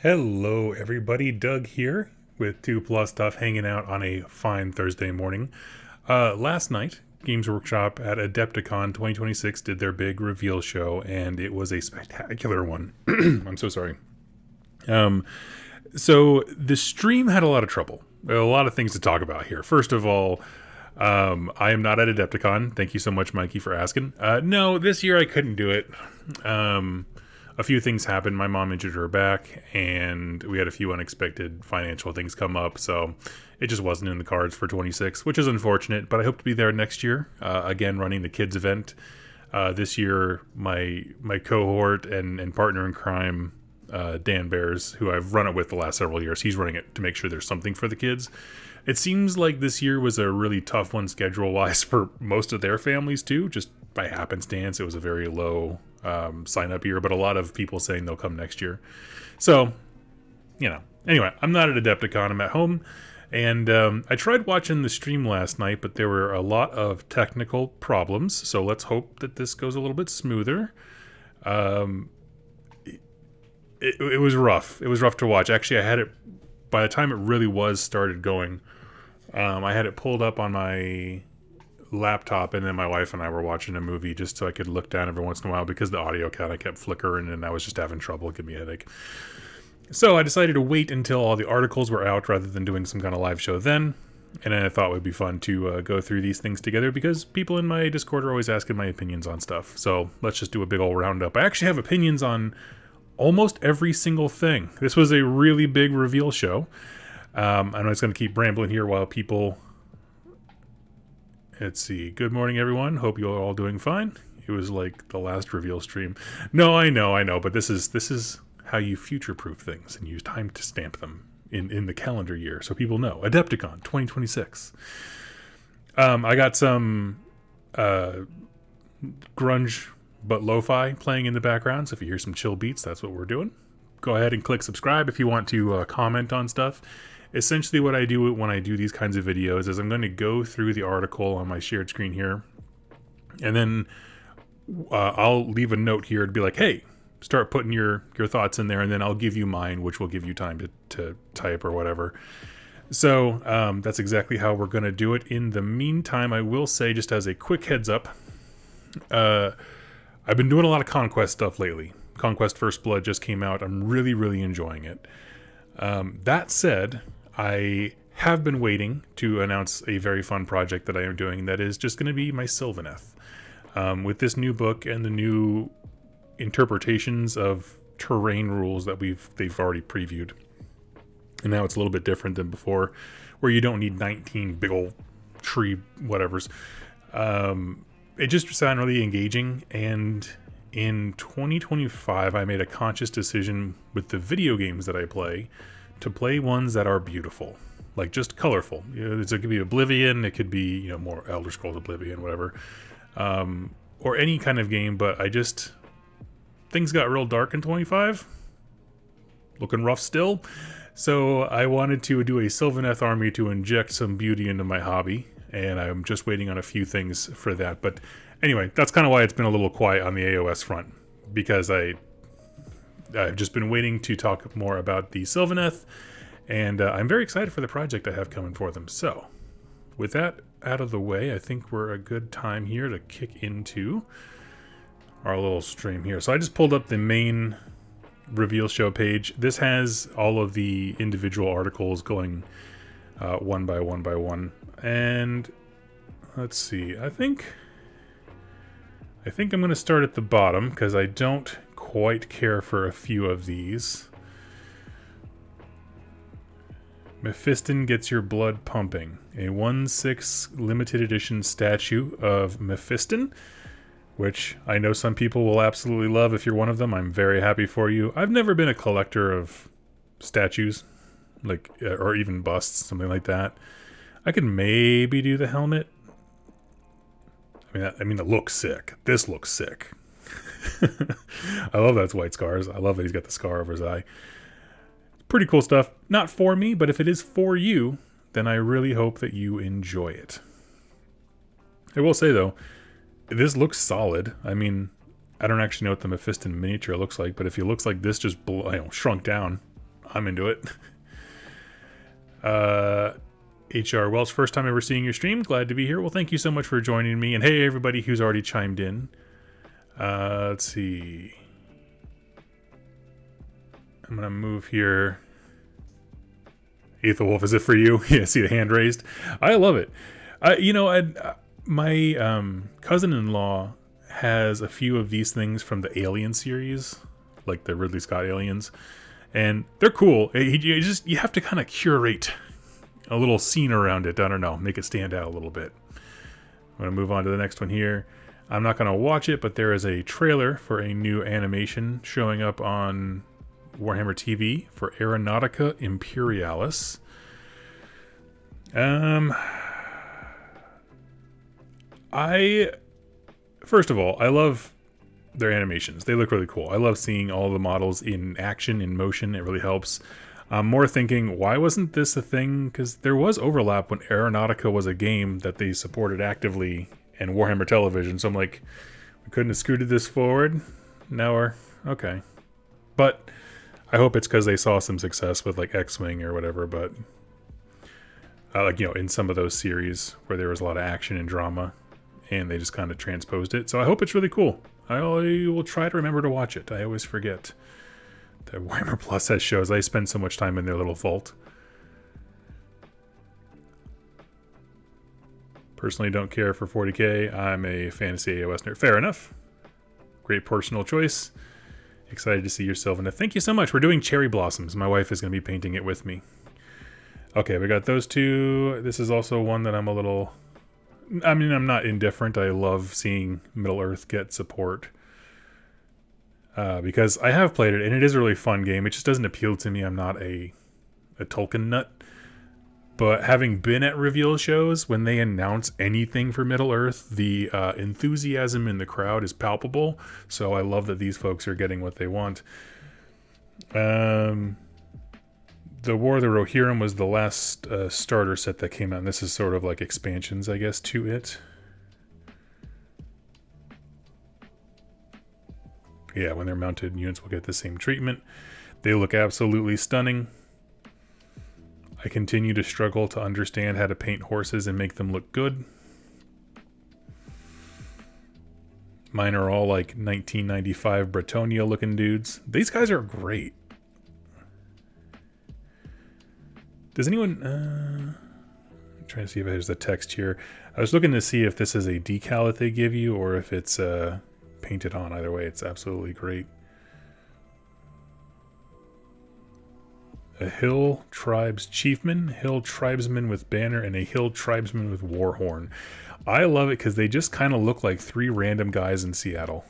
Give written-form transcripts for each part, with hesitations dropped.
Hello everybody, Doug here with 2 Plus Stuff, hanging out on a fine Thursday morning. Last night, Games Workshop at Adepticon 2026 did their big reveal show, and it was a spectacular one. I'm so sorry. So the stream had a lot of trouble. A lot of things to talk about here. First of all, I am not at Adepticon. Thank you so much, Mikey, for asking. No, this year I couldn't do it. A few things happened. My mom injured her back, and we had a few unexpected financial things come up, so it just wasn't in the cards for 26, which is unfortunate, but I hope to be there next year, again, running the kids event. This year, my cohort and partner in crime, Dan Bears, who I've run it with the last several years, he's running it to make sure there's something for the kids. It seems like this year was a really tough one schedule-wise for most of their families, too, just by happenstance. It was a very low sign-up year, but a lot of people saying they'll come next year. So, anyway, I'm not at Adepticon. I'm at home, and I tried watching the stream last night, but there were a lot of technical problems, so let's hope that this goes a little bit smoother. It was rough. It was rough to watch. Actually, I had it, by the time it really was started going, I had it pulled up on my laptop, and then my wife and I were watching a movie just so I could look down every once in a while because the audio kind of kept flickering and I was just having trouble. It gave me a headache. So I decided to wait until all the articles were out rather than doing some kind of live show then. And then I thought it would be fun to go through these things together because people in my Discord are always asking my opinions on stuff. So let's just do a big old roundup. I actually have opinions on almost every single thing. This was a really big reveal show. I'm just going to keep rambling here while people... Let's see. Good morning, everyone. Hope you're all doing fine. It was like the last reveal stream. No, I know, but this is how you future-proof things and use time to stamp them in the calendar year so people know. Adepticon 2026. I got some grunge but lo-fi playing in the background, so if you hear some chill beats, that's what we're doing. Go ahead and click subscribe if you want to comment on stuff. Essentially what I do when I do these kinds of videos is I'm going to go through the article on my shared screen here, and then I'll leave a note here to be like, hey, start putting your thoughts in there, and then I'll give you mine, which will give you time to type or whatever. So that's exactly how we're going to do it. In the meantime, I will say, just as a quick heads up, I've been doing a lot of Conquest stuff lately. Conquest First Blood just came out. I'm really, really enjoying it. That said, I have been waiting to announce a very fun project that I am doing that is just going to be my Sylvaneth. With this new book and the new interpretations of terrain rules that they've already previewed. And now it's a little bit different than before, where you don't need 19 big old tree whatevers. It just sounded really engaging, and in 2025 I made a conscious decision with the video games that I play to play ones that are beautiful, like just colorful. It could be Oblivion, it could be more Elder Scrolls Oblivion, whatever, or any kind of game. But things got real dark in 25, looking rough still. So I wanted to do a Sylvaneth army to inject some beauty into my hobby, and I'm just waiting on a few things for that. But anyway, that's kind of why it's been a little quiet on the AOS front, because I've just been waiting to talk more about the Sylvaneth, and I'm very excited for the project I have coming for them. So with that out of the way, I think we're a good time here to kick into our little stream here. So I just pulled up the main reveal show page. This has all of the individual articles going one by one by one. And let's see, I think I'm going to start at the bottom because I don't quite care for a few of these. Mephiston gets your blood pumping. A 1/6 limited edition statue of Mephiston, which I know some people will absolutely love. If you're one of them, I'm very happy for you. I've never been a collector of statues, or even busts, something like that. I could maybe do the helmet. I mean, it looks sick. This looks sick. I love that's white scars. I love that he's got the scar over his eye. Pretty cool stuff. Not for me, but if it is for you, then I really hope that you enjoy it. I will say, though, this looks solid. I mean, I don't actually know what the Mephiston miniature looks like, but if he looks like this, just shrunk down, I'm into it. HR Welch, first time ever seeing your stream. Glad to be here. Well, thank you so much for joining me. And hey, everybody who's already chimed in. Let's see. I'm going to move here. Aethelwolf, is it for you? Yeah, see the hand raised. I love it. My cousin-in-law has a few of these things from the Alien series, like the Ridley Scott Aliens, and they're cool. You have to kind of curate a little scene around it. I don't know, make it stand out a little bit. I'm going to move on to the next one here. I'm not going to watch it, but there is a trailer for a new animation showing up on Warhammer TV for Aeronautica Imperialis. First of all, I love their animations. They look really cool. I love seeing all the models in action, in motion. It really helps. I'm more thinking, why wasn't this a thing? Because there was overlap when Aeronautica was a game that they supported actively in Warhammer Television. So I'm like, we couldn't have scooted this forward. Now we're okay. But I hope it's because they saw some success with like X-Wing or whatever. But in some of those series where there was a lot of action and drama, and they just kind of transposed it. So I hope it's really cool. I will try to remember to watch it. I always forget that Warhammer Plus has shows. I spend so much time in their little vault. Personally, don't care for 40k. I'm a fantasy AOS nerd. Fair enough. Great personal choice. Excited to see your Sylvaneth. Thank you so much. We're doing cherry blossoms. My wife is going to be painting it with me. Okay, we got those two. This is also one that I'm a little... I'm not indifferent. I love seeing Middle-earth get support. Because I have played it, and it is a really fun game. It just doesn't appeal to me. I'm not a Tolkien nut. But having been at reveal shows, when they announce anything for Middle-earth, the enthusiasm in the crowd is palpable. So I love that these folks are getting what they want. The War of the Rohirrim was the last starter set that came out, and this is sort of like expansions, I guess, to it. Yeah, when they're mounted units will get the same treatment. They look absolutely stunning. I continue to struggle to understand how to paint horses and make them look good. Mine are all like 1995 Bretonia looking dudes. These guys are great. Does anyone... I'm trying to see if there's a text here. I was looking to see if this is a decal that they give you or if it's painted on. Either way, it's absolutely great. A Hill Tribes Chiefman, Hill Tribesman with banner, and a Hill Tribesman with warhorn. I love it because they just kind of look like three random guys in Seattle.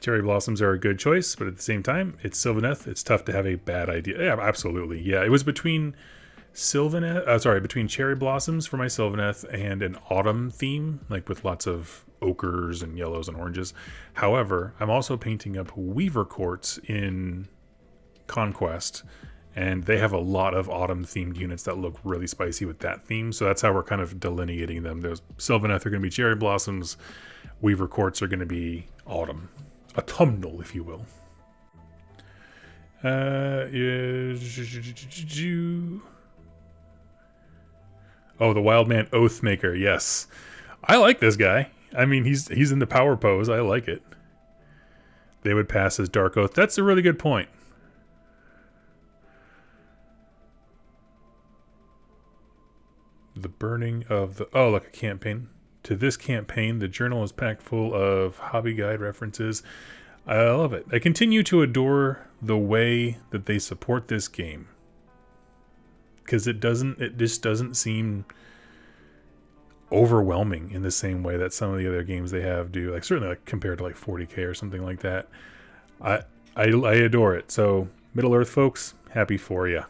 Cherry blossoms are a good choice, but at the same time, it's Sylvaneth. It's tough to have a bad idea. Yeah, absolutely. Yeah, it was between between cherry blossoms for my Sylvaneth and an autumn theme, like with lots of ochres and yellows and oranges. However, I'm also painting up Weaver Courts in Conquest, and they have a lot of autumn themed units that look really spicy with that theme. So that's how we're kind of delineating them. Those Sylvaneth are going to be cherry blossoms. Weaver Courts are going to be autumn. Autumnal, if you will. Oh, the Wildman Oathmaker, yes. I like this guy. I mean, he's in the power pose. I like it. They would pass as Dark Oath. That's a really good point. The burning of the... Oh, look, a campaign. To this campaign, the journal is packed full of hobby guide references. I love it. I continue to adore the way that they support this game. Because it just doesn't seem overwhelming in the same way that some of the other games they have do. Like certainly like compared to like 40k or something like that. I adore it. So Middle-earth folks, happy for ya.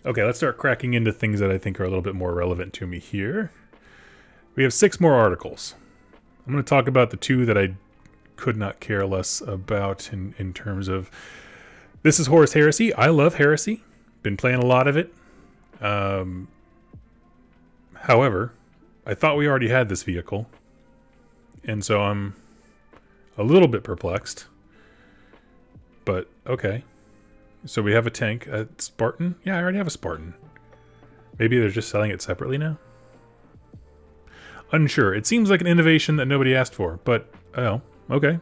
Okay, let's start cracking into things that I think are a little bit more relevant to me here. We have 6 more articles. I'm going to talk about the 2 that I could not care less about in terms of... This is Horus Heresy. I love Heresy. Been playing a lot of it. However, I thought we already had this vehicle. And so I'm a little bit perplexed. But, okay. So we have a tank. A Spartan? Yeah, I already have a Spartan. Maybe they're just selling it separately now? Unsure. It seems like an innovation that nobody asked for, but, oh, okay.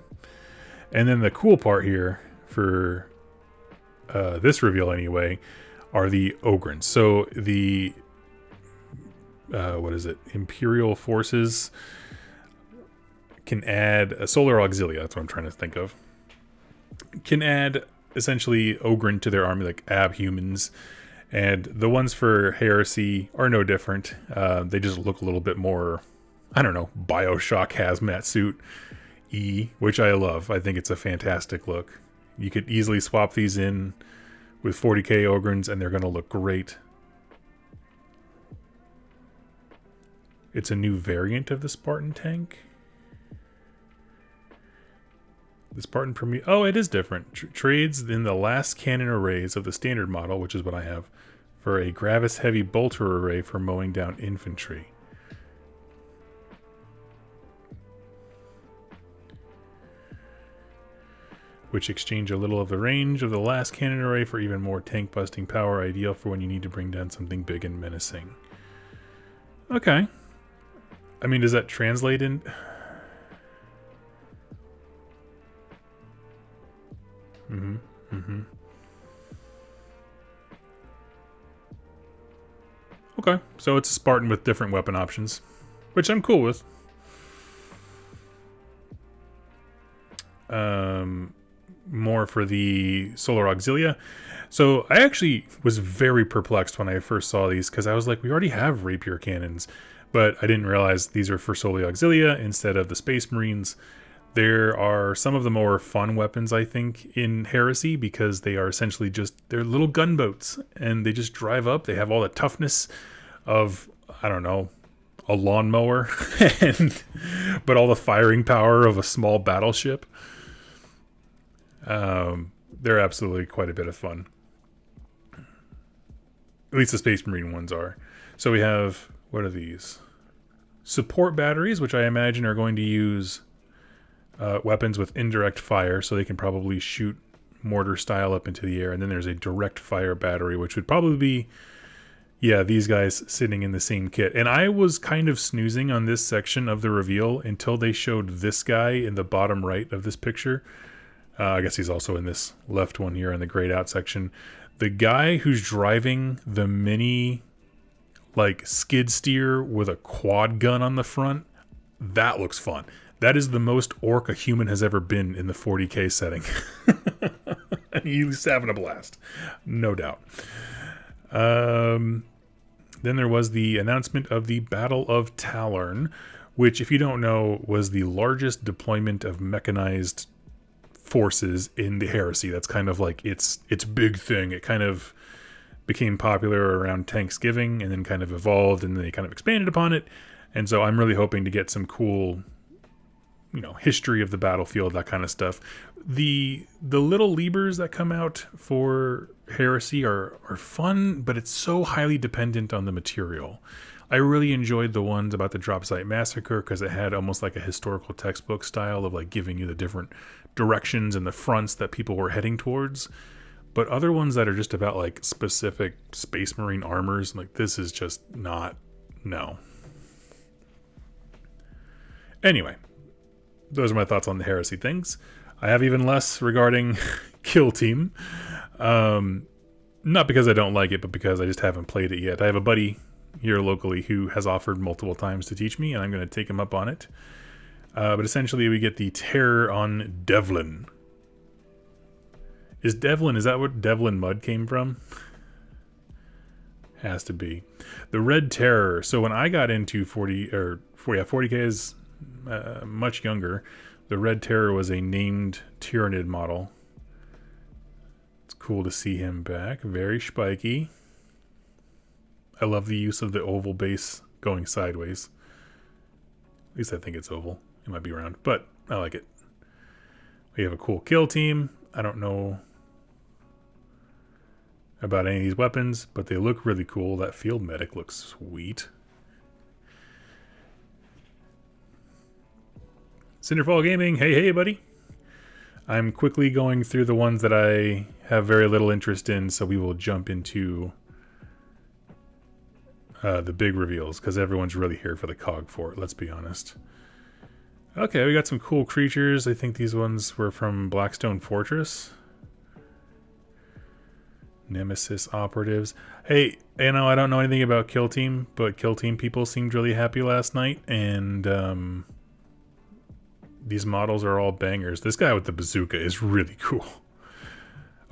And then the cool part here, for this reveal anyway, are the Ogrins. So the, what is it? Imperial forces can add a Solar Auxilia. That's what I'm trying to think of. Can add essentially Ogrin to their army, like abhumans. And the ones for Heresy are no different. They just look a little bit more, I don't know, Bioshock hazmat suit which I love. I think it's a fantastic look. You could easily swap these in with 40k Ogrins and they're going to look great. It's a new variant of the Spartan tank. The Spartan Premier... Oh, it is different. Trades in the last cannon arrays of the standard model, which is what I have, for a Gravis Heavy Bolter array for mowing down infantry. Which exchange a little of the range of the last cannon array for even more tank busting power, ideal for when you need to bring down something big and menacing. Okay. I mean, does that translate in... Okay, so it's a Spartan with different weapon options, which I'm cool with. More for the Solar Auxilia. So I actually was very perplexed when I first saw these, because I was like, we already have rapier cannons, but I didn't realize these are for Solar Auxilia instead of the Space Marines. There are some of the more fun weapons, I think, in Heresy, because they are essentially just, they're little gunboats, and they just drive up. They have all the toughness of, I don't know, a lawnmower, but all the firing power of a small battleship. They're absolutely quite a bit of fun. At least the Space Marine ones are. So we have, what are these? Support batteries, which I imagine are going to use weapons with indirect fire, so they can probably shoot mortar style up into the air. And then there's a direct fire battery, which would probably be, yeah, these guys sitting in the same kit. And I was kind of snoozing on this section of the reveal until they showed this guy in the bottom right of this picture. I guess he's also in this left one here in the grayed out section. The guy who's driving the mini, like, skid steer with a quad gun on the front, that looks fun. That is the most orc a human has ever been in the 40k setting. And he's having a blast. No doubt. Then there was the announcement of the Battle of Talern, which, if you don't know, was the largest deployment of mechanized forces in the Heresy. That's kind of like its big thing. It kind of became popular around Thanksgiving and then kind of evolved, and then they kind of expanded upon it. And so I'm really hoping to get some cool, you know, history of the battlefield, that kind of stuff. The little Libers that come out for Heresy are fun, but it's so highly dependent on the material. I really enjoyed the ones about the Drop Site Massacre, because it had almost like a historical textbook style of like giving you the different directions and the fronts that people were heading towards. But other ones that are just about like specific Space Marine armors, like, this is just not, no. Anyway, those are my thoughts on the Heresy things. I have even less regarding Kill Team. Not because I don't like it, but because I just haven't played it yet. I have a buddy here locally who has offered multiple times to teach me, and I'm going to take him up on it. But essentially we get the Terror on Devlin. Is that what Devlin Mud came from? Has to be. The Red Terror. So when I got into 40k is much younger, the Red Terror was a named Tyrannid model. It's cool to see him back. Very spiky. I love the use of the oval base going sideways. At least I think it's oval. It might be round, but I like it. We have a cool kill team. I don't know about any of these weapons, but they look really cool. That field medic looks sweet. Cinderfall Gaming, hey buddy. I'm quickly going through the ones that I have very little interest in, so we will jump into the big reveals, because everyone's really here for the Cogfort, let's be honest. Okay, we got some cool creatures. I think these ones were from Blackstone Fortress. Nemesis operatives. Hey, I don't know anything about Kill Team, but Kill Team people seemed really happy last night, and these models are all bangers. This guy with the bazooka is really cool.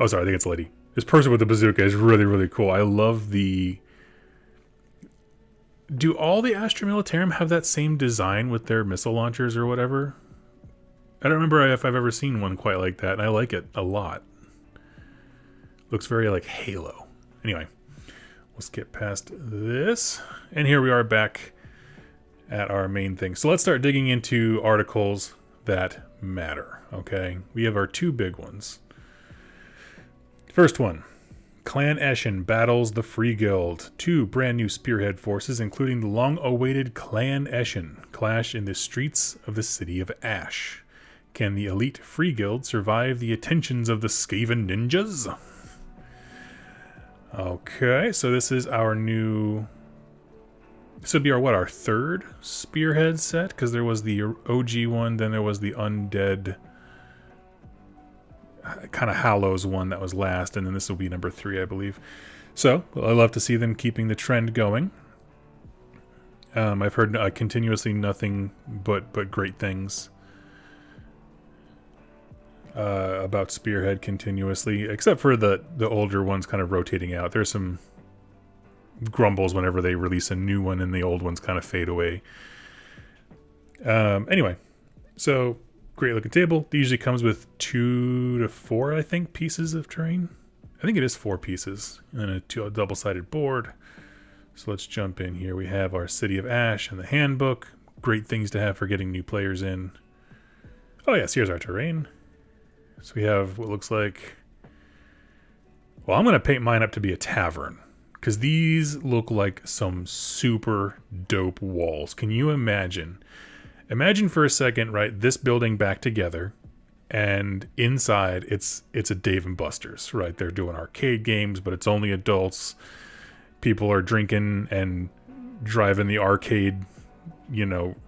Oh, sorry, I think it's a lady. This person with the bazooka is really, really cool. I love the... Do all the Astra Militarum have that same design with their missile launchers or whatever? I don't remember if I've ever seen one quite like that, and I like it a lot. Looks very like Halo. Anyway, we'll skip past this. And here we are back at our main thing. So let's start digging into articles that matter, okay? We have our two big ones. First one, Clan Eshin battles the Free Guild. Two brand new spearhead forces, including the long-awaited Clan Eshin, clash in the streets of the city of Ash. Can the elite Free Guild survive the attentions of the Skaven ninjas? Okay, so this is our new... This would be our third spearhead set, because there was the OG one, then there was the undead kind of Hallows one that was last, and then this will be number 3, I believe. So, well, I love to see them keeping the trend going. I've heard continuously nothing but great things about Spearhead continuously, except for the older ones kind of rotating out. There's some grumbles whenever they release a new one and the old ones kind of fade away. Anyway, so great looking table. It usually comes with 2 to 4, I think, pieces of terrain. I think it is 4 pieces, and then a double-sided board. So let's jump in here. We have our City of Ash and the handbook. Great things to have for getting new players in. Oh yes, here's our terrain. So we have what looks like... Well, I'm going to paint mine up to be a tavern, because these look like some super dope walls. Can you imagine? Imagine for a second, right, this building back together, and inside it's a Dave & Buster's, right? They're doing arcade games, but it's only adults. People are drinking and driving the arcade,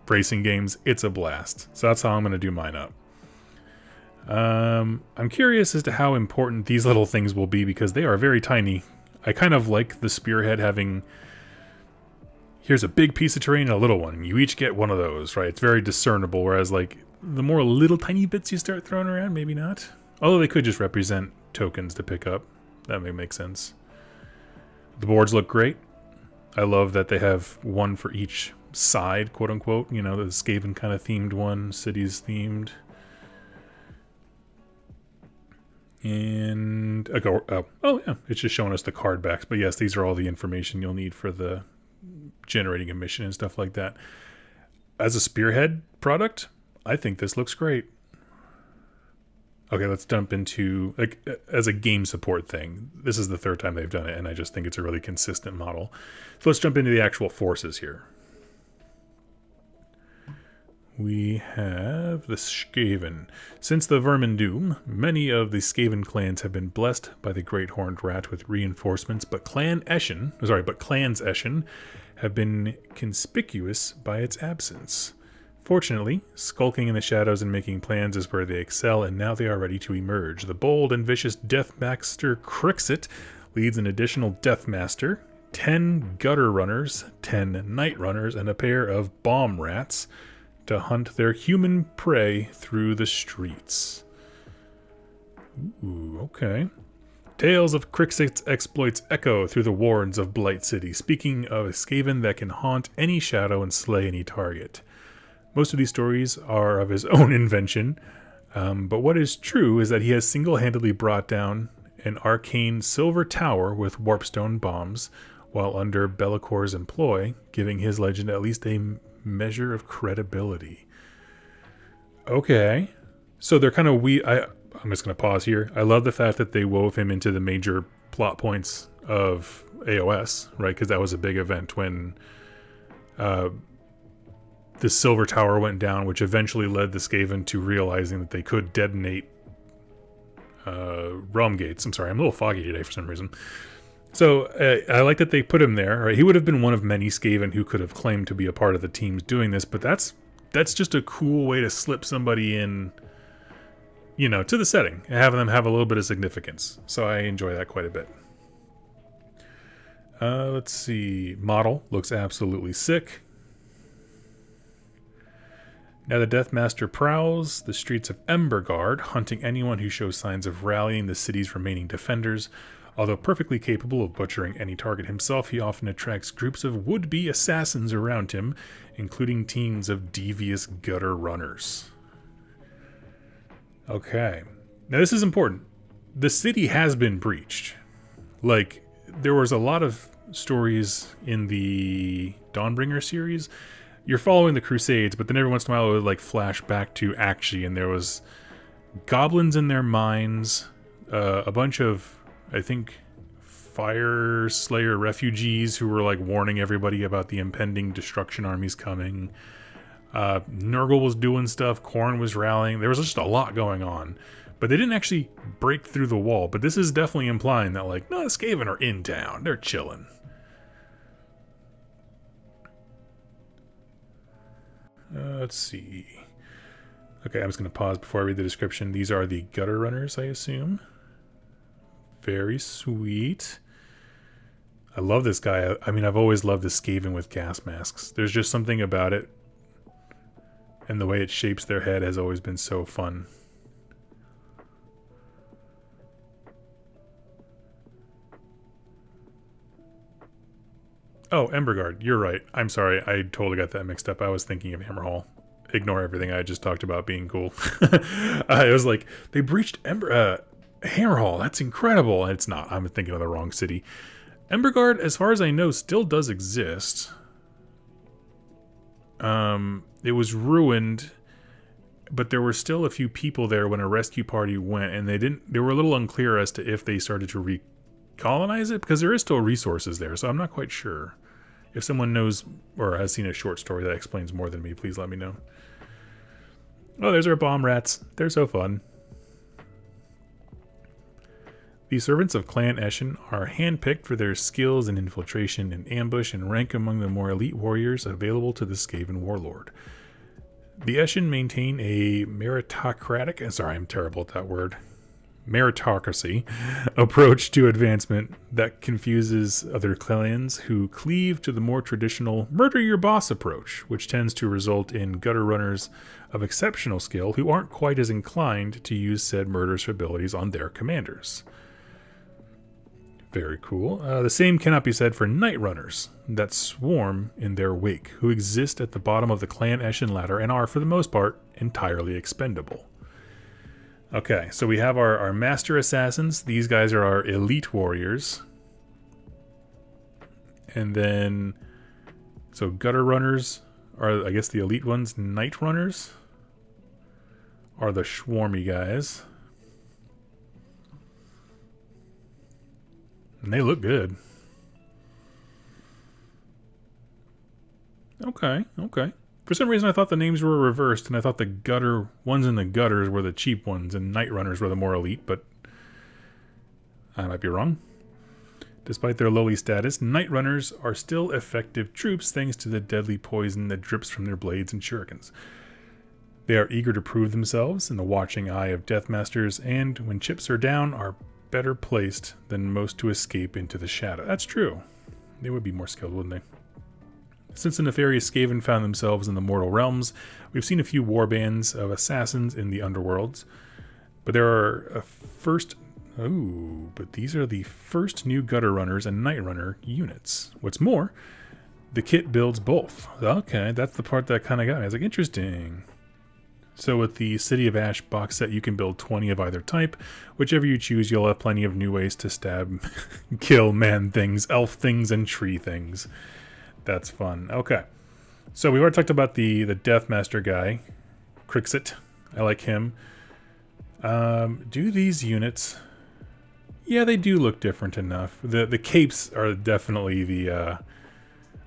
racing games. It's a blast. So that's how I'm going to do mine up. I'm curious as to how important these little things will be, because they are very tiny. I kind of like the Spearhead having... Here's a big piece of terrain and a little one. You each get one of those, right? It's very discernible, whereas, like, the more little tiny bits you start throwing around, maybe not. Although they could just represent tokens to pick up. That may make sense. The boards look great. I love that they have one for each side, quote-unquote. The Skaven kind of themed one, cities themed. And... Oh, yeah, it's just showing us the card backs. But yes, these are all the information you'll need for the... generating a mission and stuff like that. As a Spearhead product, I think this looks great. Okay, let's jump into, like, as a game support thing. This is the 3rd time they've done it, and I just think it's a really consistent model. So let's jump into the actual forces here. We have the Skaven. Since the Vermin Doom, many of the Skaven clans have been blessed by the Great Horned Rat with reinforcements, but Clans Eshin have been conspicuous by its absence. Fortunately, skulking in the shadows and making plans is where they excel, and now they are ready to emerge. The bold and vicious Deathmaster Crixit leads an additional Deathmaster, 10 Gutter Runners, 10 Night Runners, and a pair of Bomb Rats to hunt their human prey through the streets. Ooh, okay. Tales of Crixit's exploits echo through the wards of Blight City, speaking of a Skaven that can haunt any shadow and slay any target. Most of these stories are of his own invention, but what is true is that he has single-handedly brought down an arcane silver tower with warpstone bombs while under Bellacor's employ, giving his legend at least a measure of credibility. Okay. So they're kind of I'm just going to pause here. I love the fact that they wove him into the major plot points of AOS, right? Because that was a big event when the silver tower went down, which eventually led the Skaven to realizing that they could detonate realm gates. I'm sorry, I'm a little foggy today for some reason. So I like that they put him there. Right? He would have been one of many Skaven who could have claimed to be a part of the teams doing this, but that's just a cool way to slip somebody in, you know, to the setting and having them have a little bit of significance. So I enjoy that quite a bit. Let's see. Model looks absolutely sick. Now the Deathmaster prowls the streets of Emberguard, hunting anyone who shows signs of rallying the city's remaining defenders. Although perfectly capable of butchering any target himself, he often attracts groups of would-be assassins around him, including teams of devious gutter runners. Okay. Now this is important. The city has been breached. Like, there was a lot of stories in the Dawnbringer series. You're following the Crusades, but then every once in a while it would like flash back to Akshi, and there was goblins in their mines, a bunch of, I think, Fire Slayer refugees who were like warning everybody about the impending destruction armies coming. Nurgle was doing stuff, Khorne was rallying. There was just a lot going on. But they didn't actually break through the wall. But this is definitely implying that, like, no, the Skaven are in town. They're chilling. Let's see. Okay, I'm just going to pause before I read the description. These are the gutter runners, I assume. Very sweet. I love this guy. I mean, I've always loved the Skaven with gas masks. There's just something about it. And the way it shapes their head has always been so fun. Oh, Emberguard, you're right. I'm sorry, I totally got that mixed up. I was thinking of Hammerhall. Ignore everything I just talked about being cool. It was like, they breached Hammerhall. That's incredible. And it's not. I'm thinking of the wrong city. Emberguard, as far as I know, still does exist. It was ruined, but there were still a few people there when a rescue party went, and they were a little unclear as to if they started to colonize it, because there is still resources there, so I'm not quite sure. If someone knows or has seen a short story that explains more than me, please let me know. Oh, there's our bomb rats. They're so fun. The servants of Clan Eshin are handpicked for their skills in infiltration and ambush and rank among the more elite warriors available to the Skaven warlord. The Eshin maintain a meritocratic, sorry, I'm terrible at that word, meritocracy approach to advancement that confuses other clans who cleave to the more traditional murder your boss approach, which tends to result in gutter runners of exceptional skill who aren't quite as inclined to use said murderous abilities on their commanders. Very cool. The same cannot be said for night runners that swarm in their wake, who exist at the bottom of the Clan Eshin ladder and are, for the most part, entirely expendable. Okay, so we have our master assassins. These guys are our elite warriors. And then, so gutter runners are, I guess, the elite ones. Night runners are the swarmy guys. And they look good. Okay. For some reason I thought the names were reversed, and I thought the gutter ones in the gutters were the cheap ones and night runners were the more elite, but I might be wrong. Despite their lowly status, night runners are still effective troops thanks to the deadly poison that drips from their blades and shurikens. They are eager to prove themselves in the watching eye of Deathmasters, and when chips are down, are better placed than most to escape into the shadow. That's true. They would be more skilled, wouldn't they? Since the nefarious Skaven found themselves in the mortal realms, we've seen a few warbands of assassins in the underworlds. But there are but these are the first new gutter runners and night runner units. What's more, the kit builds both. Okay, that's the part that kind of got me. I was like, interesting. So with the City of Ash box set, you can build 20 of either type. Whichever you choose, you'll have plenty of new ways to stab, kill man things, elf things, and tree things. That's fun. Okay. So we've already talked about the Deathmaster guy, Crixit. I like him. Do these units... Yeah, they do look different enough. The capes are definitely the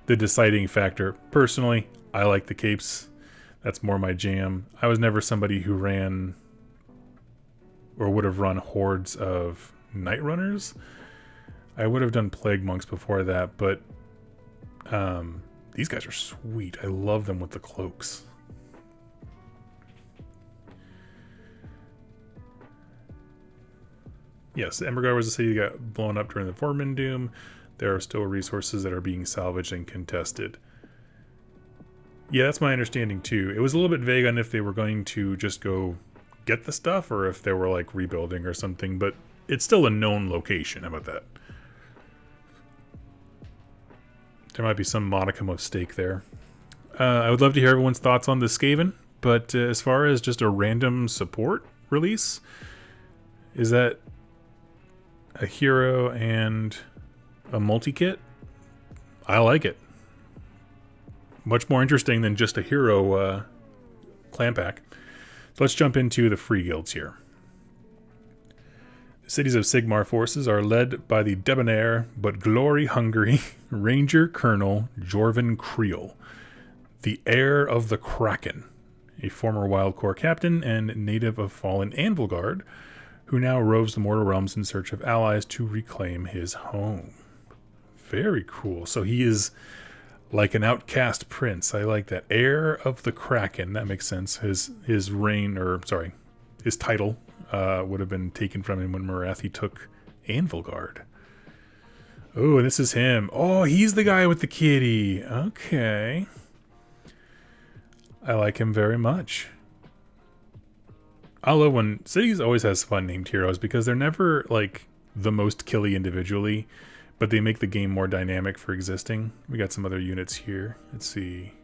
deciding factor. Personally, I like the capes. That's more my jam. I was never somebody who ran or would have run hordes of Night Runners. I would have done Plague Monks before that, but these guys are sweet. I love them with the cloaks. Yes, Embergar was a city that got blown up during the Foreman Doom. There are still resources that are being salvaged and contested. Yeah, that's my understanding too. It was a little bit vague on if they were going to just go get the stuff or if they were like rebuilding or something, but it's still a known location. How about that? There might be some modicum of stake there. I would love to hear everyone's thoughts on the Skaven, but as far as just a random support release, is that a hero and a multi-kit? I like it. Much more interesting than just a hero clan pack. So let's jump into the free guilds here. The cities of Sigmar forces are led by the debonair but glory-hungry Ranger Colonel Jorvan Creel, the heir of the Kraken, a former Wild Corps captain and native of fallen Anvilgard, who now roves the mortal realms in search of allies to reclaim his home. Very cool. So he is like an outcast prince. I like that. Heir of the Kraken. That makes sense. His reign, or sorry, his title would have been taken from him when Morathi took Anvilgard. Oh, and this is him. Oh, he's the guy with the kitty. Okay. I like him very much. I love when Cities always has fun named heroes because they're never like the most killy individually, but they make the game more dynamic for existing. We got some other units here. Let's see.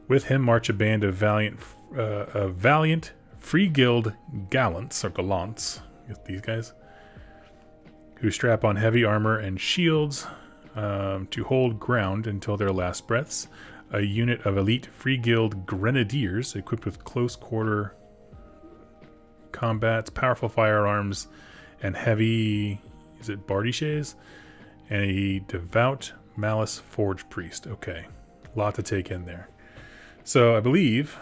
With him march a band of valiant free guild gallants or gallants. These guys who strap on heavy armor and shields to hold ground until their last breaths. A unit of elite free guild grenadiers equipped with close quarter combats, powerful firearms, and heavy, is it bardiches? And a devout malice forge priest. Okay, a lot to take in there. So I believe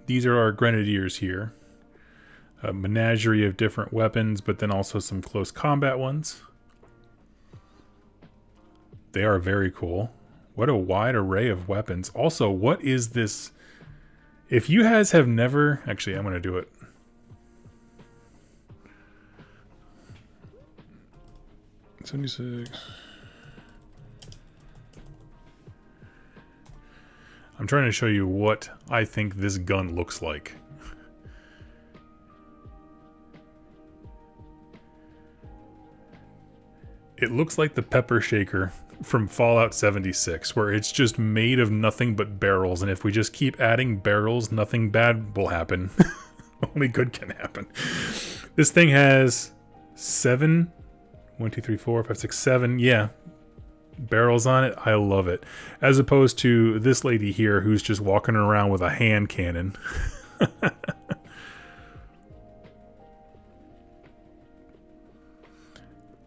these are our grenadiers here. A menagerie of different weapons, but then also some close combat ones. They are very cool. What a wide array of weapons. Also, what is this? If you guys have never... Actually, I'm going to do it. $76. I'm trying to show you what I think this gun looks like. It looks like the pepper shaker from Fallout 76, where it's just made of nothing but barrels, and if we just keep adding barrels, nothing bad will happen. Only good can happen. This thing has 7, 1, 2, 3, 4, 5, 6, 7, yeah, barrels on it. I love it. As opposed to this lady here who's just walking around with a hand cannon.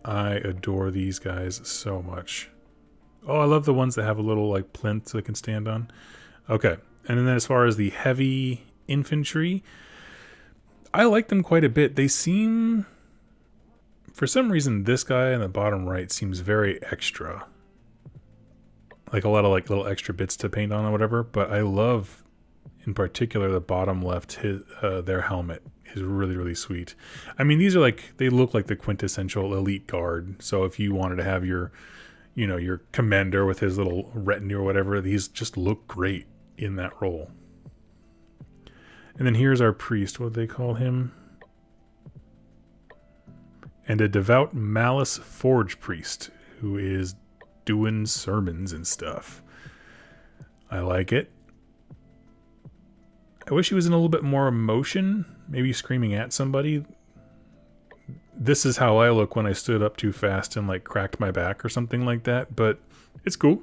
I adore these guys so much. Oh, I love the ones that have a little like plinth so they can stand on. Okay, and then as far as the heavy infantry, I like them quite a bit. They seem, for some reason, this guy in the bottom right seems very extra. Like a lot of like little extra bits to paint on or whatever, but I love in particular the bottom left, their helmet is really, really sweet. I mean, these are like, they look like the quintessential elite guard. So if you wanted to have your, you know, your commander with his little retinue or whatever, these just look great in that role. And then here's our priest. What do they call him? And a devout malice forge priest who is doing sermons and stuff. I like it. I wish he was in a little bit more emotion, maybe screaming at somebody. This is how I look when I stood up too fast and like cracked my back or something like that, but it's cool.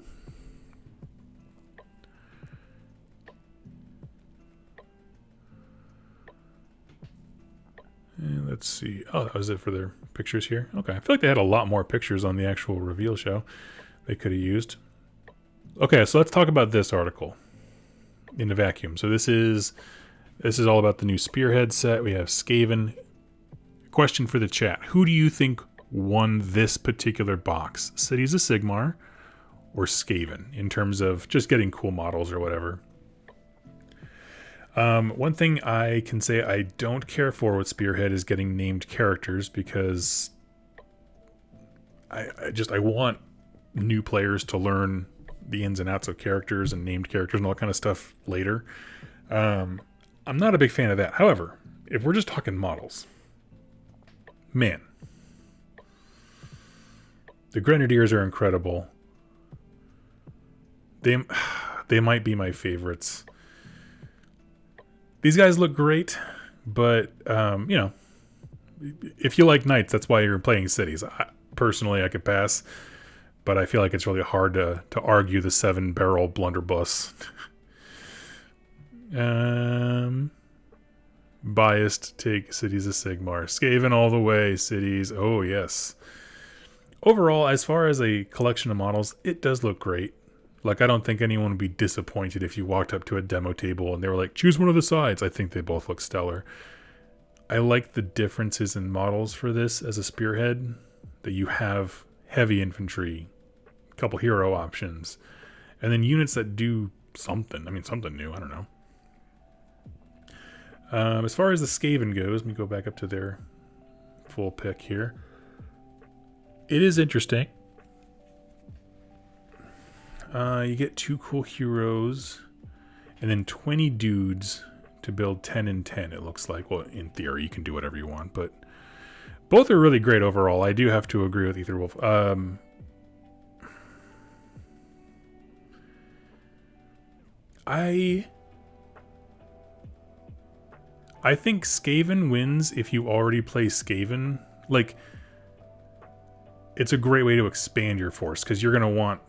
And let's see. Oh, that was it for their pictures here. Okay, I feel like they had a lot more pictures on the actual reveal show. they could have used. Okay, so let's talk about this article in the vacuum. So this is all about the new Spearhead set. We have Skaven. Question for the chat. Who do you think won this particular box? Cities of Sigmar or Skaven in terms of just getting cool models or whatever? One thing I can say I don't care for with Spearhead is getting named characters, because I want new players to learn the ins and outs of characters and named characters and all that kind of stuff later. I'm not a big fan of that. However, if we're just talking models, man, the Grenadiers are incredible. They might be my favorites. These guys look great, but if you like knights, that's why you're playing cities. Personally, I could pass, but I feel like it's really hard to argue the 7-barrel blunderbuss. Biased, take Cities of Sigmar. Skaven all the way, cities. Oh, yes. Overall, as far as a collection of models, it does look great. Like, I don't think anyone would be disappointed if you walked up to a demo table and they were like, choose one of the sides. I think they both look stellar. I like the differences in models for this as a Spearhead, that you have heavy infantry, a couple hero options, and then units that do something. I mean, something new. I don't know. As far as the Skaven goes, let me go back up to their full pick here. It is interesting. You get 2 cool heroes and then 20 dudes to build 10 and 10, it looks like. Well, in theory, you can do whatever you want, but both are really great overall. I do have to agree with Aetherwolf. I think Skaven wins if you already play Skaven. Like, it's a great way to expand your force, because you're going to want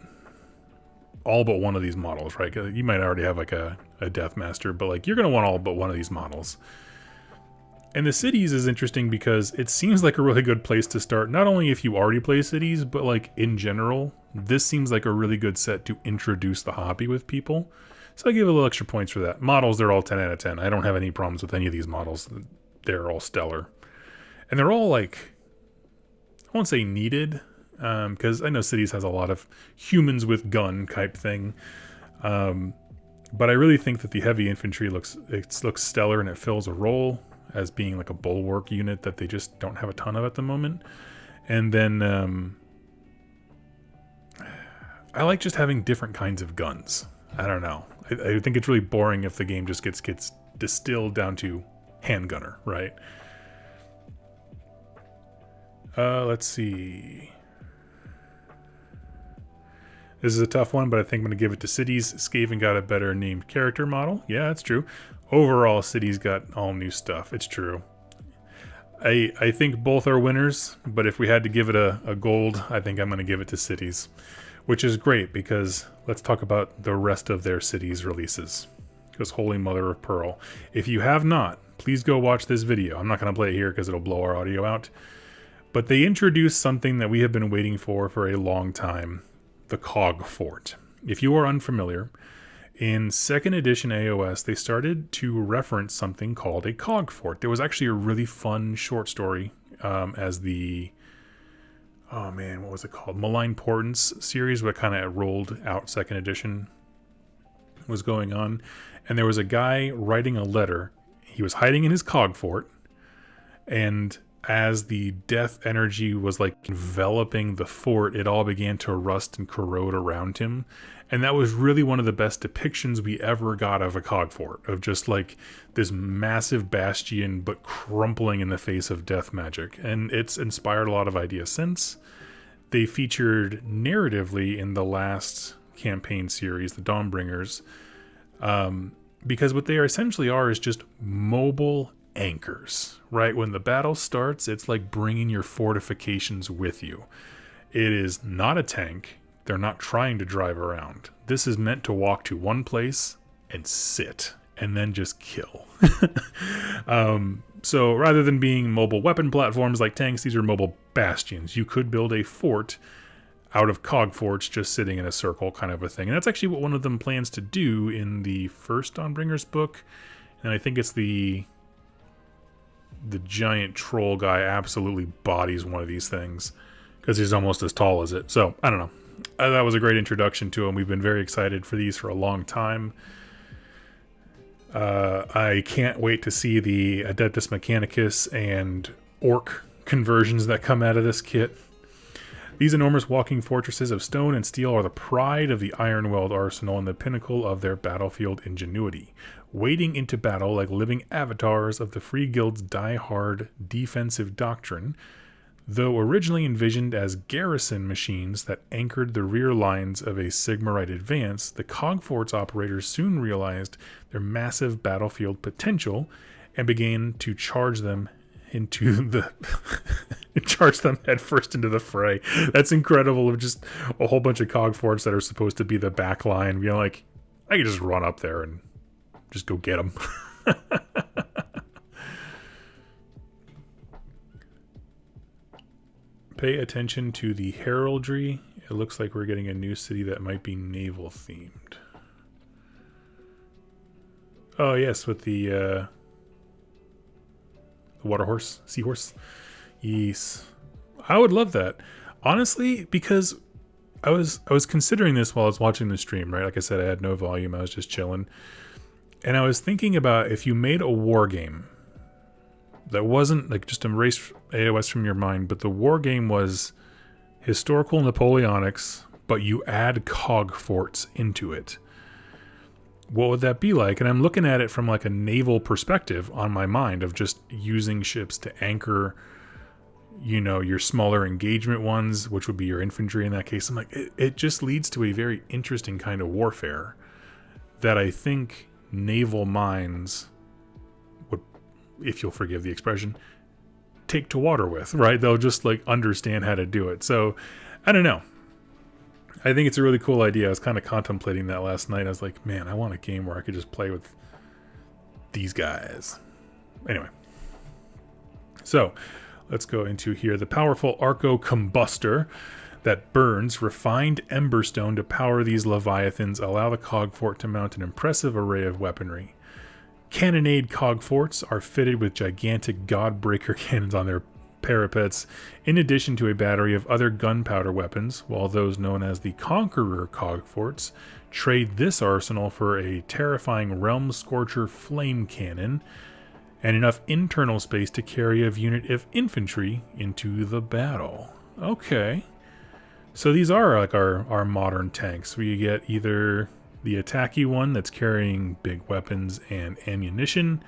all but one of these models, right? You might already have like a Deathmaster, but like you're going to want all but one of these models. And the cities is interesting because it seems like a really good place to start, not only if you already play cities, but like in general, this seems like a really good set to introduce the hobby with people. So I give a little extra points for that. Models, they're all 10 out of 10. I don't have any problems with any of these models. They're all stellar. And they're all like, I won't say needed, because I know cities has a lot of humans with gun type thing. But I really think that the heavy infantry looks stellar, and it fills a role as being like a bulwark unit that they just don't have a ton of at the moment. And then I like just having different kinds of guns. I don't know. I think it's really boring if the game just gets distilled down to handgunner, right? Let's see. This is a tough one, but I think I'm going to give it to Cities. Skaven got a better named character model. Yeah, that's true. Overall, Cities got all new stuff. It's true. I think both are winners, but if we had to give it a gold, I think I'm going to give it to Cities, which is great because let's talk about the rest of their Cities releases. Because Holy Mother of Pearl. If you have not, please go watch this video. I'm not going to play it here because it'll blow our audio out. But they introduced something that we have been waiting for a long time. The Cogfort. If you are unfamiliar, in 2nd edition AOS, they started to reference something called a Cogfort. There was actually a really fun short story as the, oh man, what was it called? Malign Portents series, what kind of rolled out 2nd edition was going on. And there was a guy writing a letter. He was hiding in his Cogfort, and as the death energy was like enveloping the fort, it all began to rust and corrode around him. And that was really one of the best depictions we ever got of a Cogfort, of just like this massive bastion, but crumpling in the face of death magic. And it's inspired a lot of ideas since. They featured narratively in the last campaign series, the Dawnbringers, because what they essentially are is just mobile anchors, right? When the battle starts, it's like bringing your fortifications with you. It is not a tank. They're not trying to drive around. This is meant to walk to one place and sit and then just kill. So rather than being mobile weapon platforms like tanks, these are mobile bastions. You could build a fort out of Cogforts just sitting in a circle kind of a thing. And that's actually what one of them plans to do in the first Dawnbringer's book. And I think it's the giant troll guy absolutely bodies one of these things because he's almost as tall as it. So, I don't know. That was a great introduction to him. We've been very excited for these for a long time. I can't wait to see the Adeptus Mechanicus and Orc conversions that come out of this kit. These enormous walking fortresses of stone and steel are the pride of the Ironweld arsenal and the pinnacle of their battlefield ingenuity, wading into battle like living avatars of the Free Guild's die-hard defensive doctrine. Though originally envisioned as garrison machines that anchored the rear lines of a Sigmarite advance, the Cogforts operators soon realized their massive battlefield potential and began to charge them headfirst into the fray. That's incredible. Of just a whole bunch of Cogforts that are supposed to be the back line. You know, like, I could just run up there and just go get them. Pay attention to the heraldry. It looks like we're getting a new city that might be naval themed. Oh yes, with the water horse, seahorse. Yes, I would love that. Honestly, because I was considering this while I was watching the stream. Right, like I said, I had no volume. I was just chilling, and I was thinking about if you made a war game that wasn't like just erase AOS from your mind, but the war game was historical Napoleonics, but you add Cogforts into it. What would that be like? And I'm looking at it from like a naval perspective on my mind of just using ships to anchor, you know, your smaller engagement ones, which would be your infantry in that case. I'm like, it just leads to a very interesting kind of warfare that I think naval minds, if you'll forgive the expression, take to water with, right? They'll just like understand how to do it. So I don't know. I think it's a really cool idea. I was kind of contemplating that last night. I was like, man, I want a game where I could just play with these guys. Anyway. So let's go into here. The powerful Arco Combustor that burns refined emberstone to power these Leviathans allow the Cogfort to mount an impressive array of weaponry. Cannonade Cogforts are fitted with gigantic Godbreaker cannons on their parapets, in addition to a battery of other gunpowder weapons, while those known as the Conqueror Cogforts trade this arsenal for a terrifying Realm Scorcher flame cannon and enough internal space to carry a unit of infantry into the battle. Okay. So these are like our modern tanks. We get either the attacky one that's carrying big weapons and ammunition,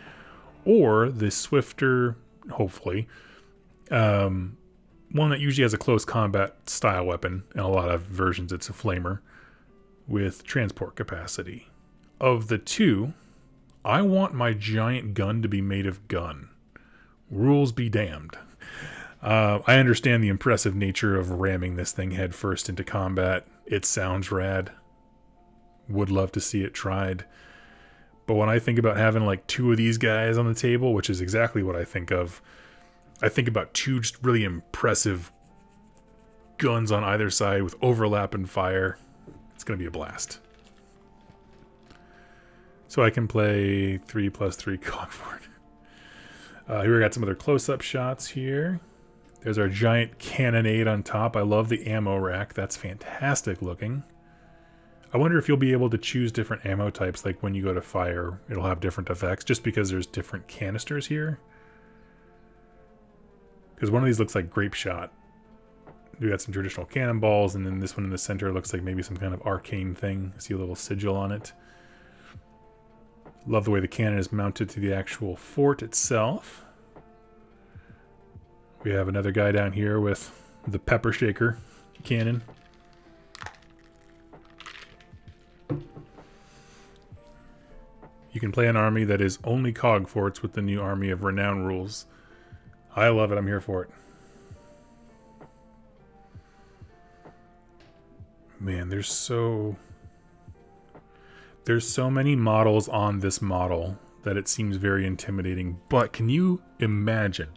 or the swifter, hopefully, one that usually has a close combat style weapon. In a lot of versions, it's a flamer with transport capacity. Of the two, I want my giant gun to be made of gun. Rules be damned. I understand the impressive nature of ramming this thing head first into combat. It sounds rad. Would love to see it tried. But when I think about having like two of these guys on the table, which is exactly what I think of, I think about two just really impressive guns on either side with overlap and fire. It's going to be a blast. So I can play 3+3 Cogfort. Here we got some other close-up shots here. There's our giant cannonade on top. I love the ammo rack. That's fantastic looking. I wonder if you'll be able to choose different ammo types, like when you go to fire, it'll have different effects, just because there's different canisters here. Because one of these looks like grape shot. We got some traditional cannonballs, and then this one in the center looks like maybe some kind of arcane thing. I see a little sigil on it. Love the way the cannon is mounted to the actual fort itself. We have another guy down here with the pepper shaker cannon. You can play an army that is only Cogforts with the new Army of Renown rules. I love it. I'm here for it. Man, there's so many models on this model that it seems very intimidating. But can you imagine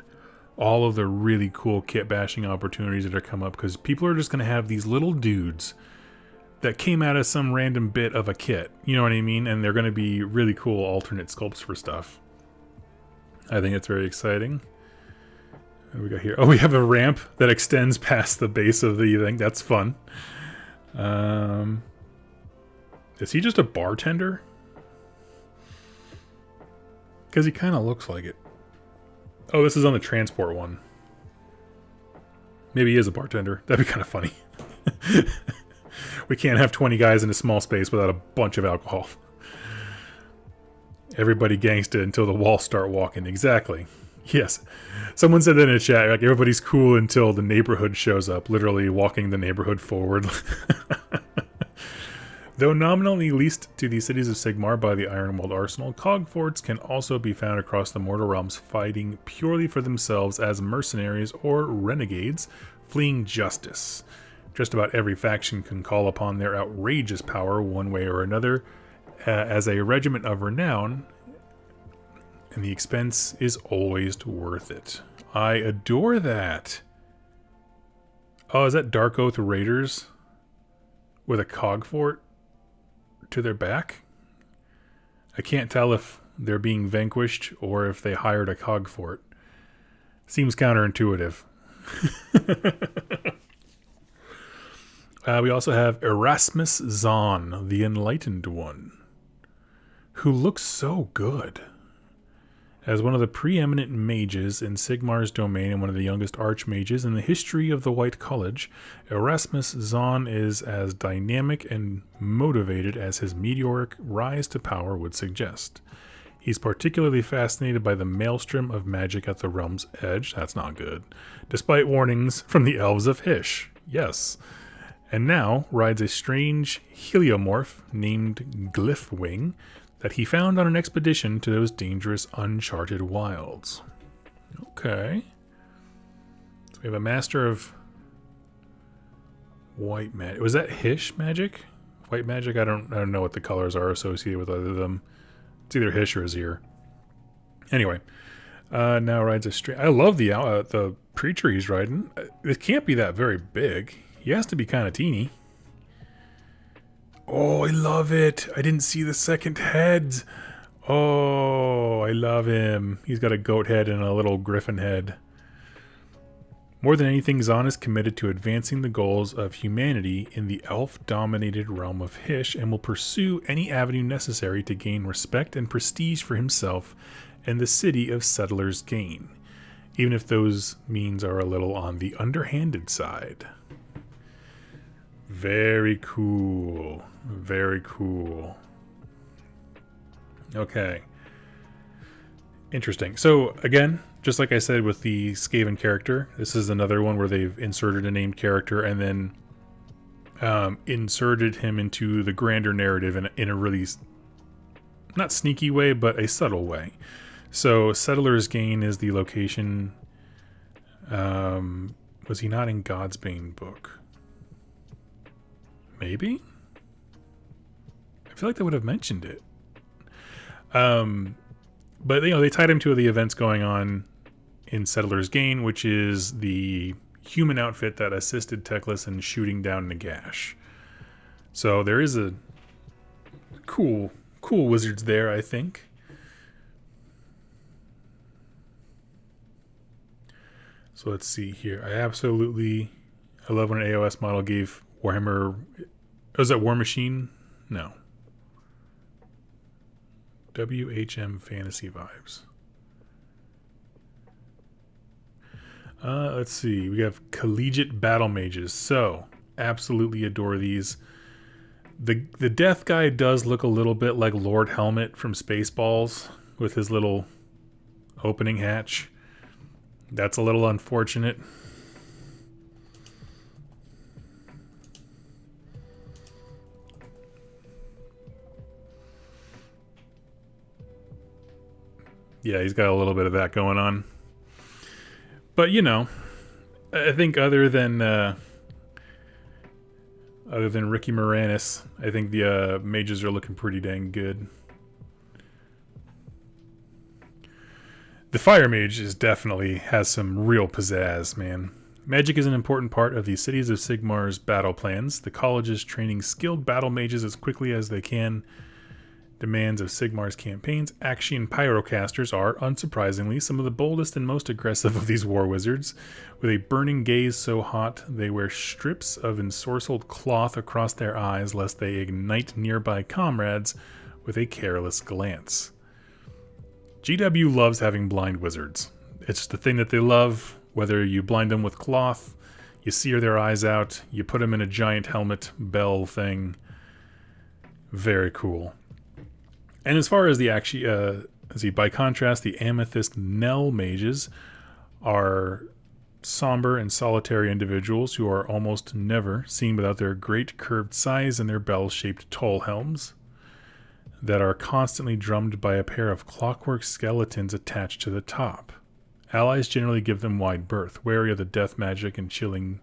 all of the really cool kit bashing opportunities that are come up, because people are just going to have these little dudes that came out of some random bit of a kit, you know what I mean? And they're going to be really cool alternate sculpts for stuff. I think it's very exciting. What do we got here? Oh, we have a ramp that extends past the base of the thing. That's fun. Is he just a bartender? Because he kind of looks like it. Oh, this is on the transport one. Maybe he is a bartender. That'd be kind of funny. We can't have 20 guys in a small space without a bunch of alcohol. Everybody gangsta until the walls start walking. Exactly. Yes. Someone said that in a chat, like, everybody's cool until the neighborhood shows up, literally walking the neighborhood forward. Though nominally leased to the cities of Sigmar by the Ironwalled Arsenal, Cogforts can also be found across the mortal realms, fighting purely for themselves as mercenaries or renegades, fleeing justice. Just about every faction can call upon their outrageous power one way or another as a regiment of renown, and the expense is always worth it. I adore that. Oh, is that Dark Oath Raiders with a Cogfort to their back? I can't tell if they're being vanquished or if they hired a Cogfort. Seems counterintuitive. We also have Erasmus Zahn, the Enlightened One, who looks so good. As one of the preeminent mages in Sigmar's domain and one of the youngest archmages in the history of the White College, Erasmus Zahn is as dynamic and motivated as his meteoric rise to power would suggest. He's particularly fascinated by the maelstrom of magic at the realm's edge. That's not good. Despite warnings from the elves of Hysh. Yes. And now rides a strange heliomorph named Glyphwing that he found on an expedition to those dangerous uncharted wilds. Okay. So we have a master of white magic. Was that Hysh magic? White magic? I don't know what the colors are associated with other than it's either Hysh or Azir. Anyway, now rides a strange. I love the preacher he's riding. It can't be that very big. He has to be kind of teeny. Oh, I love it. I didn't see the second head. Oh, I love him. He's got a goat head and a little griffin head. More than anything, Zahn is committed to advancing the goals of humanity in the elf-dominated realm of Hysh and will pursue any avenue necessary to gain respect and prestige for himself and the city of Settlers Gain, even if those means are a little on the underhanded side. Very cool. Very cool. Okay. Interesting. So, again, just like I said with the Skaven character, this is another one where they've inserted a named character and then inserted him into the grander narrative in a really, not sneaky way, but a subtle way. So, Settlers Gain is the location. Was he not in Godsbane book? Maybe? I feel like they would have mentioned it. But, you know, they tied him to the events going on in Settlers Gain, which is the human outfit that assisted Teclis in shooting down Nagash. So there is a cool wizards there, I think. So let's see here. I love when an AOS model gave Warhammer... Was that War Machine? No. WHM Fantasy vibes. Let's see. We have Collegiate Battle Mages. So, absolutely adore these. The death guy does look a little bit like Lord Helmet from Spaceballs with his little opening hatch. That's a little unfortunate. Yeah, he's got a little bit of that going on. But, you know, I think other than Ricky Moranis, I think the mages are looking pretty dang good. The Fire Mage definitely has some real pizzazz, man. Magic is an important part of the Cities of Sigmar's battle plans. The college is training skilled battle mages as quickly as they can. Demands of Sigmar's campaigns. Axian pyrocasters are, unsurprisingly, some of the boldest and most aggressive of these war wizards. With a burning gaze so hot, they wear strips of ensorcelled cloth across their eyes lest they ignite nearby comrades with a careless glance. GW loves having blind wizards. It's the thing that they love. Whether you blind them with cloth, you sear their eyes out, you put them in a giant helmet bell thing. Very cool. And as far as by contrast, the Amethyst Knell mages are somber and solitary individuals who are almost never seen without their great curved size and their bell-shaped tall helms that are constantly drummed by a pair of clockwork skeletons attached to the top. Allies generally give them wide berth, wary of the death magic and chilling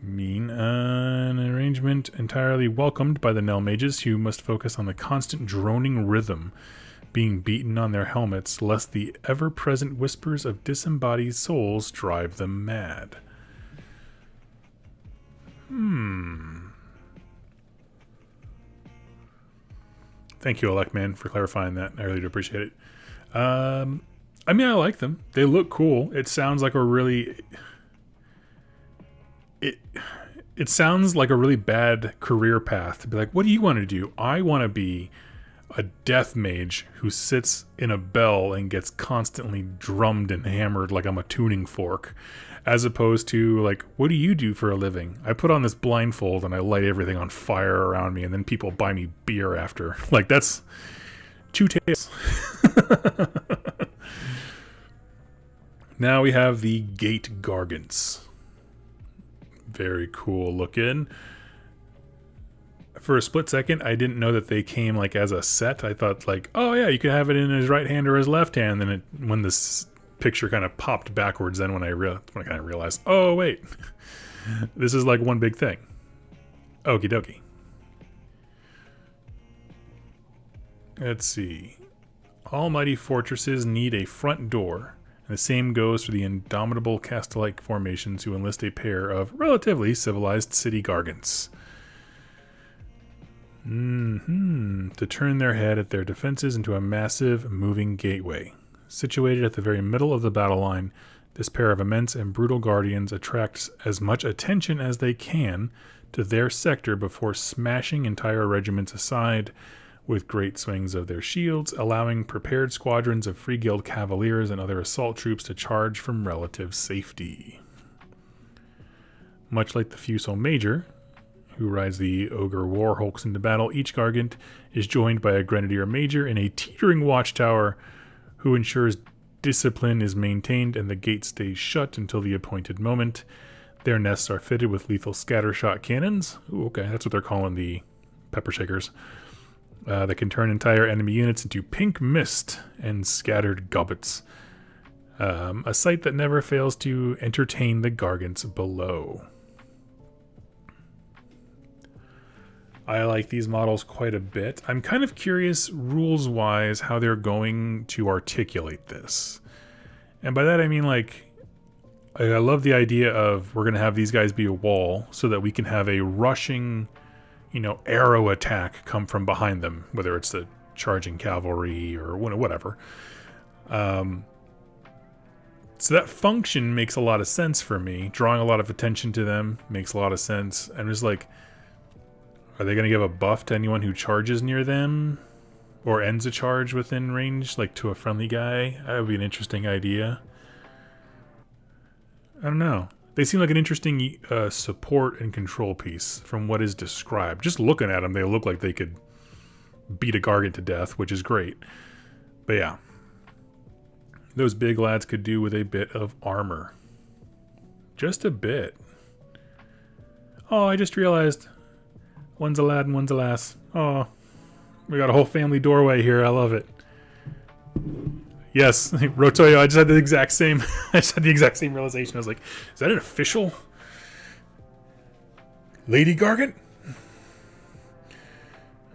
mean. An arrangement entirely welcomed by the Knell mages, who must focus on the constant droning rhythm being beaten on their helmets, lest the ever-present whispers of disembodied souls drive them mad. Thank you, Alekman, for clarifying that. I really do appreciate it. I mean, I like them. They look cool. It sounds like a really... It sounds like a really bad career path to be like, what do you want to do? I want to be a death mage who sits in a bell and gets constantly drummed and hammered like I'm a tuning fork. As opposed to, like, what do you do for a living? I put on this blindfold and I light everything on fire around me and then people buy me beer after. Like, that's two tales. Now we have the Gate Gargants. Very cool looking. For a split second, I didn't know that they came like as a set. I thought like, oh yeah, you could have it in his right hand or his left hand. Then when this picture kind of popped backwards, then when I kind of realized, oh wait, this is like one big thing. Okie dokie. Let's see. Almighty fortresses need a front door. And the same goes for the indomitable Castellite formations who enlist a pair of relatively civilized city gargants. To turn their head at their defenses into a massive moving gateway. Situated at the very middle of the battle line, this pair of immense and brutal guardians attracts as much attention as they can to their sector before smashing entire regiments aside with great swings of their shields, allowing prepared squadrons of Free Guild cavaliers and other assault troops to charge from relative safety. Much like the Fuso Major, who rides the Ogre Warhulks into battle, each Gargant is joined by a Grenadier Major in a teetering watchtower who ensures discipline is maintained and the gate stays shut until the appointed moment. Their nests are fitted with lethal scattershot cannons. Ooh, okay, that's what they're calling the pepper shakers. That can turn entire enemy units into pink mist and scattered gobbets. A sight that never fails to entertain the Gargants below. I like these models quite a bit. I'm kind of curious, rules-wise, how they're going to articulate this. And by that I mean, like, I love the idea of we're going to have these guys be a wall so that we can have a rushing, arrow attack come from behind them, whether it's the charging cavalry or whatever. So that function makes a lot of sense for me. Drawing a lot of attention to them makes a lot of sense. And it's like, are they going to give a buff to anyone who charges near them? Or ends a charge within range, like to a friendly guy? That would be an interesting idea. I don't know. They seem like an interesting support and control piece from what is described. Just looking at them, they look like they could beat a Gargant to death, which is great. But yeah. Those big lads could do with a bit of armor. Just a bit. Oh, I just realized one's a lad and one's a lass. Oh, we got a whole family doorway here. I love it. Yes, Rotoyo, I just had the exact same realization. I was like, is that an official Lady Gargant?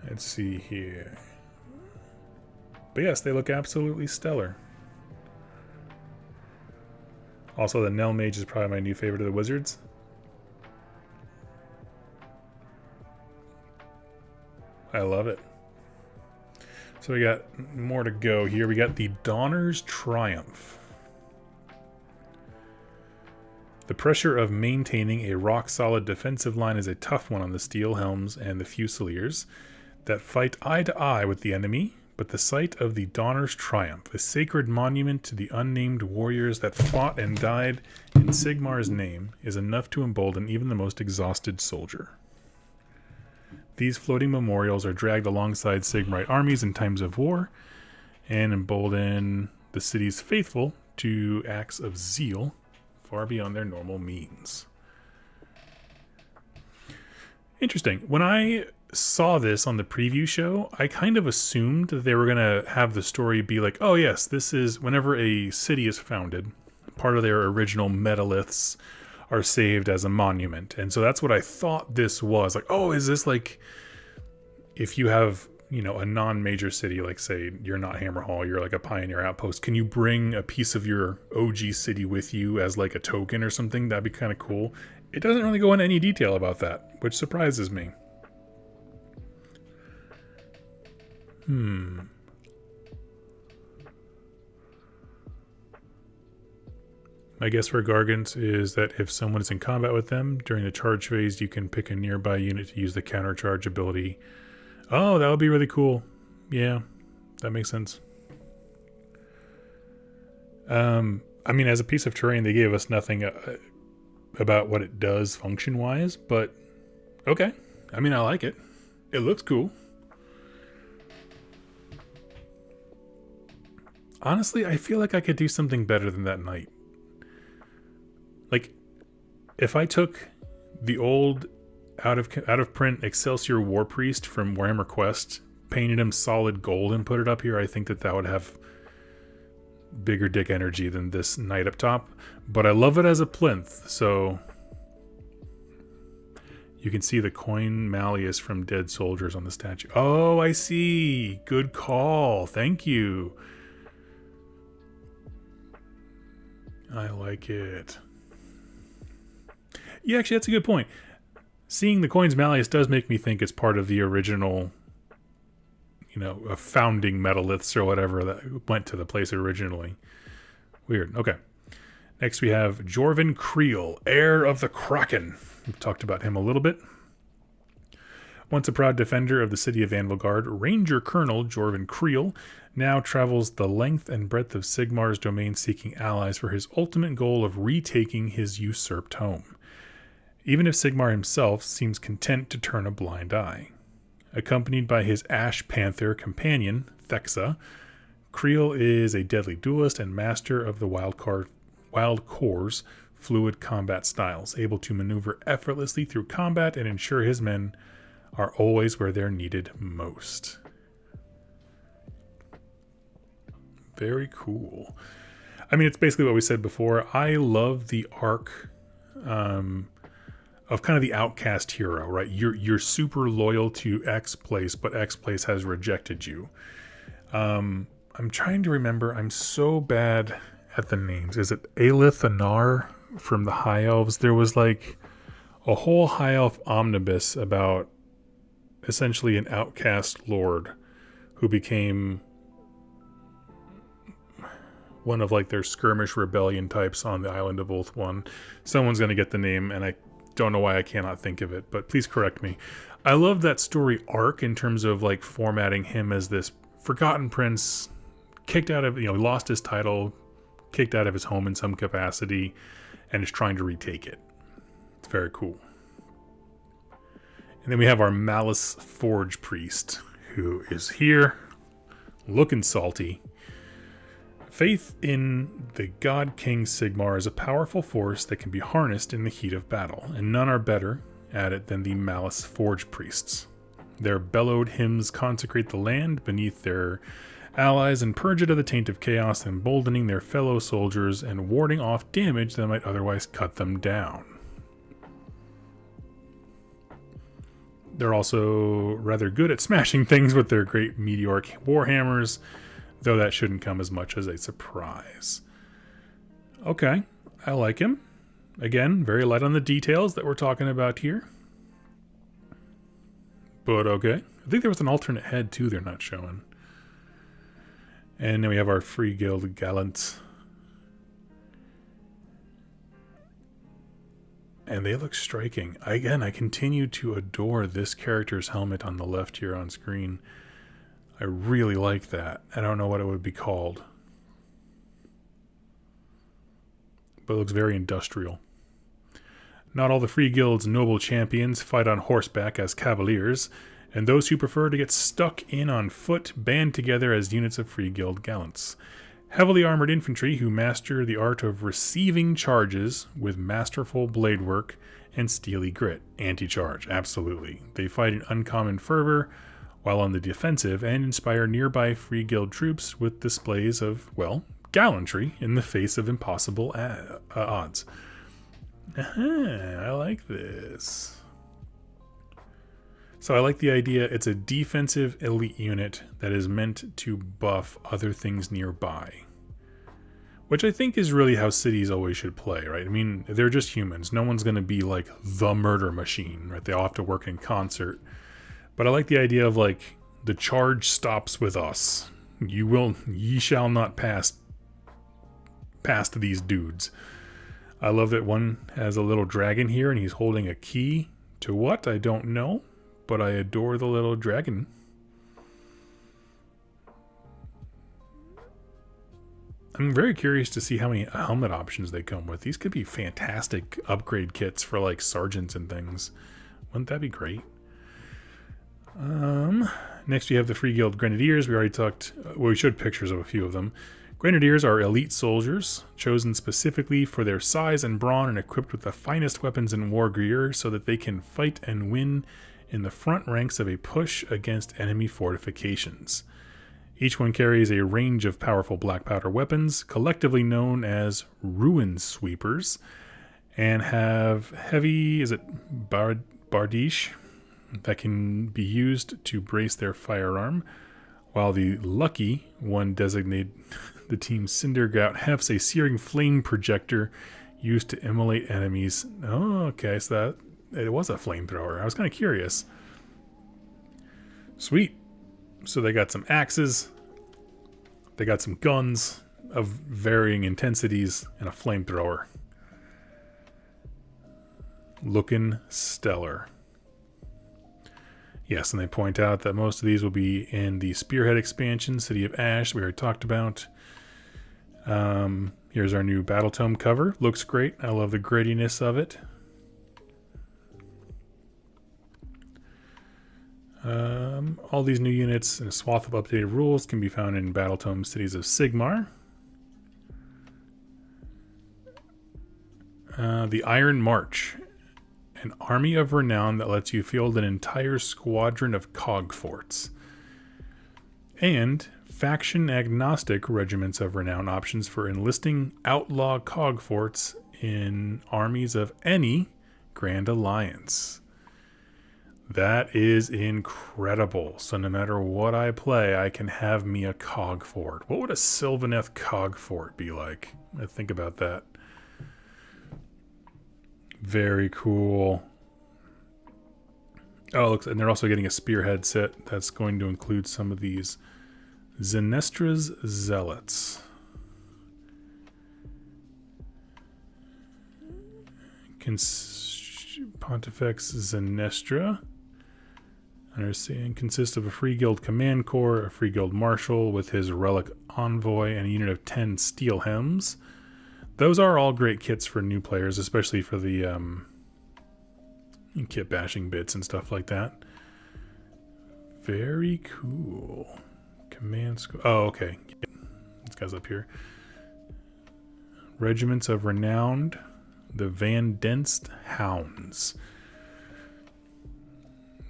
Let's see here. But yes, they look absolutely stellar. Also, the Nell Mage is probably my new favorite of the wizards. I love it. So we got more to go here. We got the Donner's Triumph. The pressure of maintaining a rock-solid defensive line is a tough one on the Steel Helms and the Fusiliers that fight eye to eye with the enemy, but the sight of the Donner's Triumph, a sacred monument to the unnamed warriors that fought and died in Sigmar's name, is enough to embolden even the most exhausted soldier. These floating memorials are dragged alongside Sigmarite armies in times of war and embolden the city's faithful to acts of zeal far beyond their normal means. Interesting. When I saw this on the preview show, I kind of assumed that they were going to have the story be like, oh yes, this is whenever a city is founded, part of their original metaliths are saved as a monument. And so that's what I thought this was. Like, oh, is this like if you have, you know, a non-major city, like say you're not Hammerhall, you're like a pioneer outpost, can you bring a piece of your OG city with you as like a token or something? That'd be kind of cool. It doesn't really go into any detail about that, which surprises me. My guess for Gargants is that if someone is in combat with them during the charge phase, you can pick a nearby unit to use the counter charge ability. Oh, that would be really cool. Yeah, that makes sense. I mean, as a piece of terrain, they gave us nothing about what it does function-wise, but okay. I mean, I like it. It looks cool. Honestly, I feel like I could do something better than that knight. Like, if I took the old out of print Excelsior War Priest from Warhammer Quest, painted him solid gold and put it up here, I think that would have bigger dick energy than this knight up top. But I love it as a plinth, so you can see the coin malleus from dead soldiers on the statue. Oh, I see. Good call. Thank you. I like it. Yeah, actually, that's a good point. Seeing the coins malleus does make me think it's part of the original, you know, founding metaliths or whatever that went to the place originally. Weird. Okay. Next we have Jorvin Creel, heir of the Kraken. We've talked about him a little bit. Once a proud defender of the city of Anvilgard, Ranger Colonel Jorvin Creel now travels the length and breadth of Sigmar's domain seeking allies for his ultimate goal of retaking his usurped home. Even if Sigmar himself seems content to turn a blind eye. Accompanied by his Ash Panther companion, Thexa, Creel is a deadly duelist and master of the Wild Core's fluid combat styles, able to maneuver effortlessly through combat and ensure his men are always where they're needed most. Very cool. I mean, it's basically what we said before. I love the arc of kind of the outcast hero, right? You're super loyal to X place, but X place has rejected you. I'm trying to remember. I'm so bad at the names. Is it Aelith Anar from the High Elves? There was like a whole High Elf omnibus about essentially an outcast lord who became one of like their skirmish rebellion types on the island of Ulthuan. Someone's going to get the name, and I don't know why I cannot think of it, but please correct me. I love that story arc in terms of like formatting him as this forgotten prince, kicked out of, lost his title, kicked out of his home in some capacity, and is trying to retake it. It's very cool. And then we have our Malice Forge Priest, who is here, looking salty. Faith in the God King Sigmar is a powerful force that can be harnessed in the heat of battle, and none are better at it than the Malice Forge Priests. Their bellowed hymns consecrate the land beneath their allies and purge it of the taint of chaos, emboldening their fellow soldiers and warding off damage that might otherwise cut them down. They're also rather good at smashing things with their great meteoric warhammers, though that shouldn't come as much as a surprise. Okay. I like him. Again, very light on the details that we're talking about here. But okay. I think there was an alternate head too they're not showing. And then we have our Free Guild Gallants. And they look striking. Again, I continue to adore this character's helmet on the left here on screen. I really like that. I don't know what it would be called. But it looks very industrial. Not all the Free Guild's noble champions fight on horseback as cavaliers, and those who prefer to get stuck in on foot band together as units of Free Guild gallants. Heavily armored infantry who master the art of receiving charges with masterful blade work and steely grit. Anti-charge, absolutely. They fight in uncommon fervor while on the defensive and inspire nearby Free Guild troops with displays of, well, gallantry in the face of impossible odds. I like this. So I like the idea it's a defensive elite unit that is meant to buff other things nearby. Which I think is really how cities always should play, right? I mean, they're just humans. No one's going to be like the murder machine, right? They all have to work in concert. But I like the idea of like, the charge stops with us. Ye shall not pass past these dudes. I love that one has a little dragon here and he's holding a key to what? I don't know. But I adore the little dragon. I'm very curious to see how many helmet options they come with. These could be fantastic upgrade kits for like sergeants and things. Wouldn't that be great? Next we have the Free Guild Grenadiers. We already talked, well, we showed pictures of a few of them. Grenadiers are elite soldiers, chosen specifically for their size and brawn and equipped with the finest weapons and war gear so that they can fight and win in the front ranks of a push against enemy fortifications. Each one carries a range of powerful black powder weapons, collectively known as Ruin Sweepers, and have heavy, bardiche, that can be used to brace their firearm, while the lucky one designated the team's Cindergout hefts a searing flame projector used to immolate enemies. Oh, okay, so it was a flamethrower. I was kind of curious. Sweet. So they got some axes. They got some guns of varying intensities and a flamethrower. Looking stellar. Yes, and they point out that most of these will be in the Spearhead expansion, City of Ash, we already talked about. Here's our new Battle Tome cover. Looks great. I love the grittiness of it. All these new units and a swath of updated rules can be found in Battle Tome Cities of Sigmar. The Iron March. An army of renown that lets you field an entire squadron of Cogforts. And faction-agnostic regiments of renown options for enlisting outlaw Cogforts in armies of any Grand Alliance. That is incredible. So no matter what I play, I can have me a Cogfort. What would a Sylvaneth Cogfort be like? I think about that. Very cool. Oh, looks, and they're also getting a Spearhead set that's going to include some of these Zenestra's Zealots. Pontifex Zenestra. Understand, consists of a Free Guild Command Corps, a Free Guild Marshal with his Relic Envoy, and a unit of 10 Steel Hems. Those are all great kits for new players, especially for the kit bashing bits and stuff like that. Very cool. Command School. Oh, okay. This guy's up here. Regiments of Renowned. The Van Denst Hounds.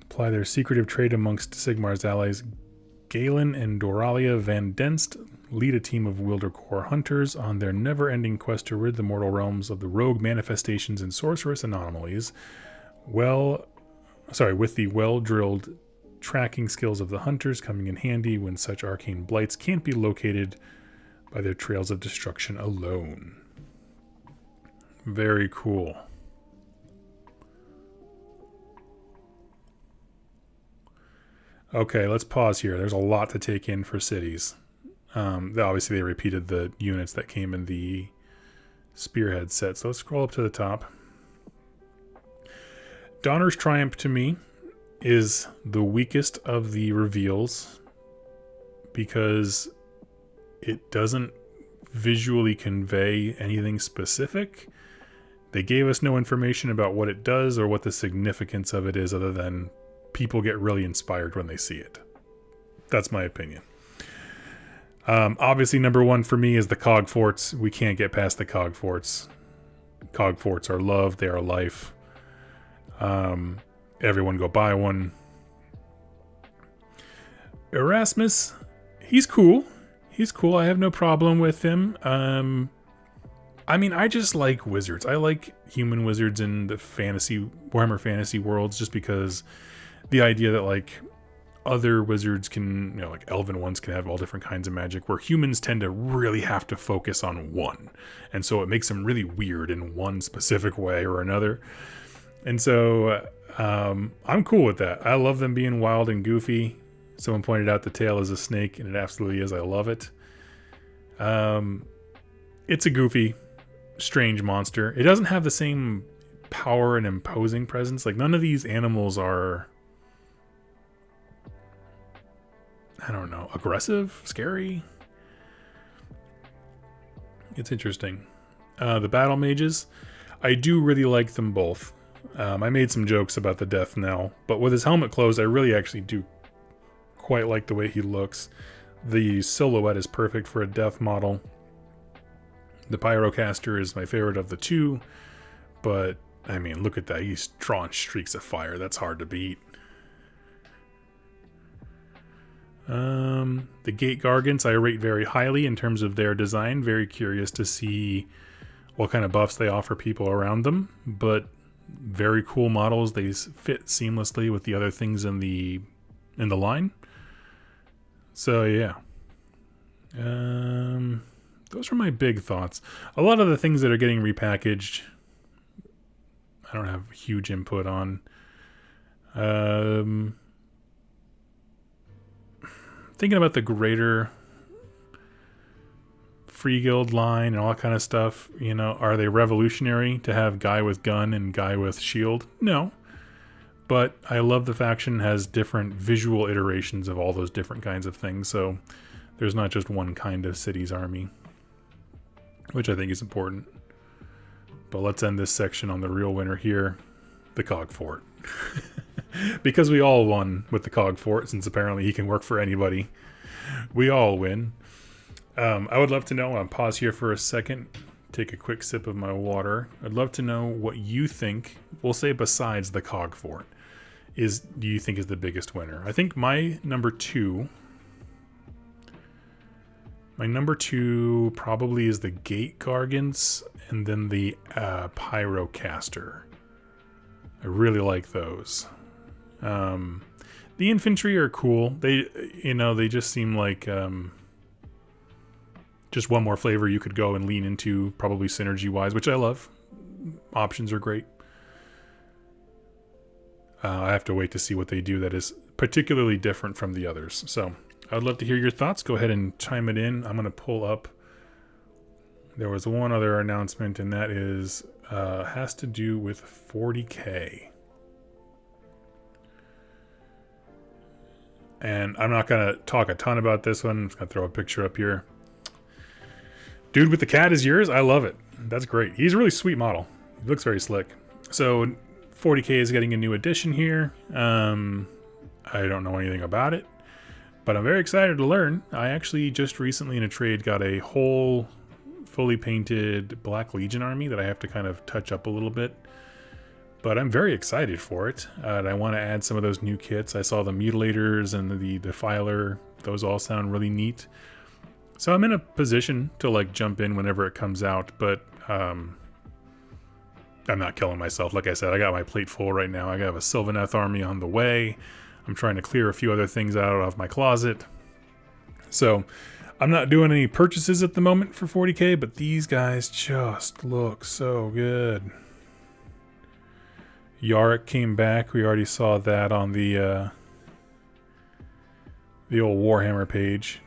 Apply their secretive trait amongst Sigmar's allies. Galen and Doralia Van Denst lead a team of Wildercore hunters on their never-ending quest to rid the mortal realms of the rogue manifestations and sorcerous anomalies. With the well-drilled tracking skills of the hunters coming in handy when such arcane blights can't be located by their trails of destruction alone. Very cool. Okay, let's pause here. There's a lot to take in for cities. Obviously, they repeated the units that came in the Spearhead set. So let's scroll up to the top. Donner's Triumph to me is the weakest of the reveals because it doesn't visually convey anything specific. They gave us no information about what it does or what the significance of it is other than people get really inspired when they see it. That's my opinion. Obviously, number one for me is the Cogforts. We can't get past the Cogforts. Cogforts are love. They are life. Everyone go buy one. Erasmus, he's cool. He's cool. I have no problem with him. I mean, I just like wizards. I like human wizards in the Warhammer fantasy worlds just because the idea that like other wizards can, like elven ones can have all different kinds of magic where humans tend to really have to focus on one. And so it makes them really weird in one specific way or another. And so I'm cool with that. I love them being wild and goofy. Someone pointed out the tail is a snake, and it absolutely is. I love it. It's a goofy, strange monster. It doesn't have the same power and imposing presence. Like, none of these animals are, I don't know, aggressive, scary. It's interesting. The battle mages, I do really like them both. I made some jokes about the death knell, but with his helmet closed, I really actually do quite like the way he looks. The silhouette is perfect for a death model. The pyrocaster is my favorite of the two, but I mean, look at that. He's drawing streaks of fire. That's hard to beat. The Gate Gargants I rate very highly in terms of their design. Very curious to see what kind of buffs they offer people around them, but very cool models. They fit seamlessly with the other things in the line. So yeah, those are my big thoughts. A lot of the things that are getting repackaged, I don't have huge input on. Thinking about the greater Free Guild line and all that kind of stuff, are they revolutionary to have guy with gun and guy with shield? No. But I love the faction has different visual iterations of all those different kinds of things, so there's not just one kind of city's army, which I think is important. But let's end this section on the real winner here, the Cogfort. Because we all won with the Cogfort, since apparently he can work for anybody. We all win. I would love to know, I'll pause here for a second, take a quick sip of my water. I'd love to know what you think, we'll say besides the Cogfort, do you think is the biggest winner? I think my number two probably is the Gate Gargants and then the Pyrocaster. I really like those. The infantry are cool. They just seem like just one more flavor you could go and lean into, probably synergy-wise, which I love. Options are great. I have to wait to see what they do that is particularly different from the others. So I'd love to hear your thoughts. Go ahead and chime it in. I'm going to pull up. There was one other announcement, and that is has to do with 40K. And I'm not going to talk a ton about this one. I'm just going to throw a picture up here. Dude with the cat is yours? I love it. That's great. He's a really sweet model. He looks very slick. So 40K is getting a new edition here. I don't know anything about it, but I'm very excited to learn. I actually just recently in a trade got a whole fully painted Black Legion army that I have to kind of touch up a little bit. But I'm very excited for it. And I want to add some of those new kits. I saw the Mutilators and the Defiler. Those all sound really neat. So I'm in a position to like jump in whenever it comes out, but I'm not killing myself. Like I said, I got my plate full right now. I have a Sylvaneth army on the way. I'm trying to clear a few other things out of my closet. So I'm not doing any purchases at the moment for 40k, but these guys just look so good. Yarick came back. We already saw that on the old Warhammer page.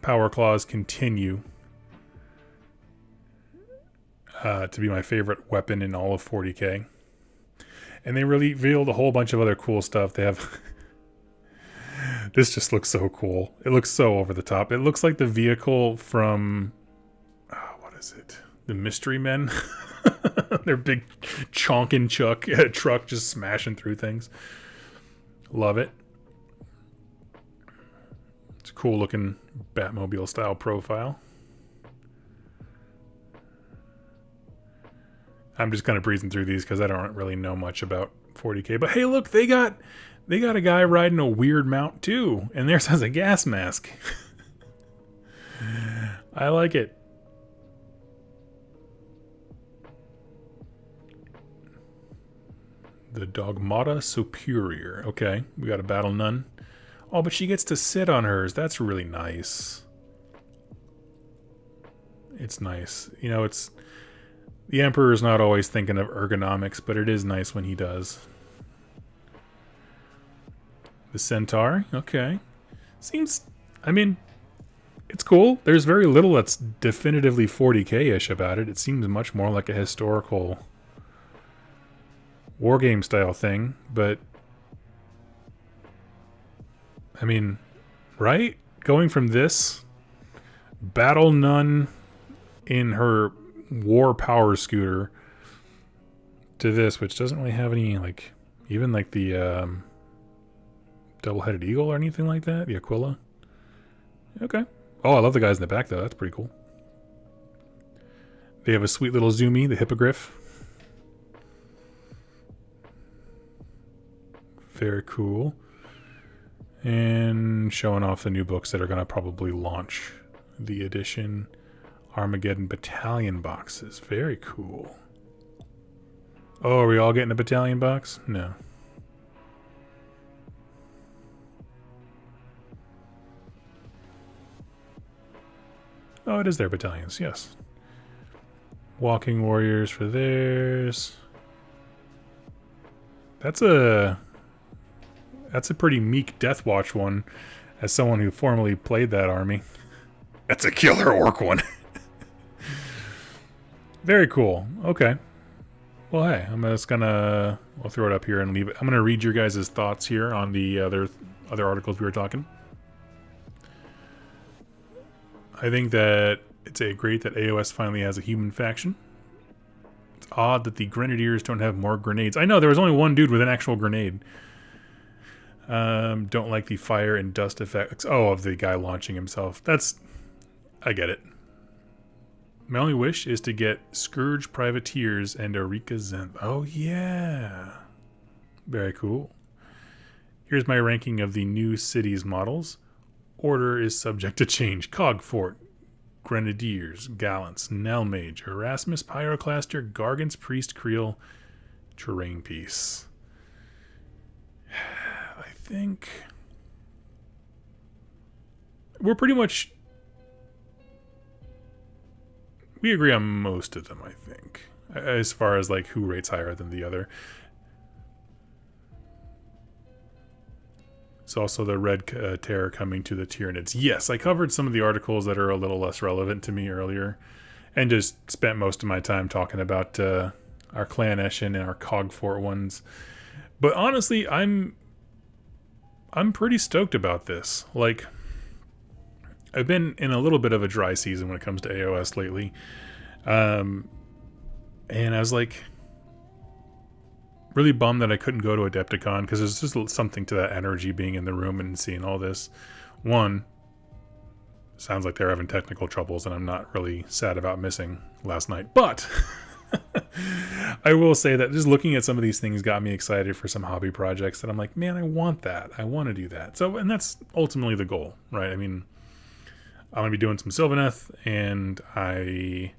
Power Claws continue to be my favorite weapon in all of 40k. And they revealed a whole bunch of other cool stuff. They have... This just looks so cool. It looks so over the top. It looks like the vehicle from... what is it? The Mystery Men? Their big chonkin' truck just smashing through things. Love it. It's a cool looking Batmobile style profile. I'm just kind of breezing through these because I don't really know much about 40k. But hey, look, they got a guy riding a weird mount too, and theirs has a gas mask. I like it. The Dogmata Superior. Okay, we got a Battle Nun. Oh, but she gets to sit on hers. That's really nice. It's nice. You know, it's... The Emperor's not always thinking of ergonomics, but it is nice when he does. The Centaur. Okay. Seems... I mean, it's cool. There's very little that's definitively 40k-ish about it. It seems much more like a historical... wargame style thing, but I mean, right? Going from this Battle Nun in her war power scooter to this, which doesn't really have any, like, even like the double-headed eagle or anything like that, the Aquila. Okay. Oh, I love the guys in the back though. That's pretty cool. They have a sweet little Zoomy, the Hippogriff. Very cool. And showing off the new books that are going to probably launch the edition. Armageddon Battalion boxes. Very cool. Oh, are we all getting a battalion box? No. Oh, it is their battalions, yes. Walking Warriors for theirs. That's a pretty meek Death Watch one, as someone who formerly played that army. That's a killer orc one. Very cool. Okay. Well, hey, I'll throw it up here and leave it. I'm gonna read your guys' thoughts here on the other articles we were talking. I think that it's great that AOS finally has a human faction. It's odd that the Grenadiers don't have more grenades. I know, there was only one dude with an actual grenade. Don't like the fire and dust effects. Oh, of the guy launching himself. I get it. My only wish is to get Scourge Privateers and Eureka Zenth. Oh, yeah. Very cool. Here's my ranking of the new cities models. Order is subject to change. Cogfort, Grenadiers, Gallants, Nelmage, Erasmus, Pyroclaster, Gargant's Priest, Creel, Terrain Piece. I think we're pretty much... We agree on most of them, I think. As far as, like, who rates higher than the other. It's also the Red Terror coming to the Tyranids. Yes, I covered some of the articles that are a little less relevant to me earlier. And just spent most of my time talking about our Clan Eshin and our Cogfort ones. But honestly, I'm pretty stoked about this. Like, I've been in a little bit of a dry season when it comes to AOS lately. And I was like really bummed that I couldn't go to Adepticon, because there's just something to that energy being in the room and seeing all this. One, sounds like they're having technical troubles, and I'm not really sad about missing last night. But I will say that just looking at some of these things got me excited for some hobby projects that I'm like, man, I want that. I want to do that. So, and that's ultimately the goal, right? I mean, I'm going to be doing some Sylvaneth, and I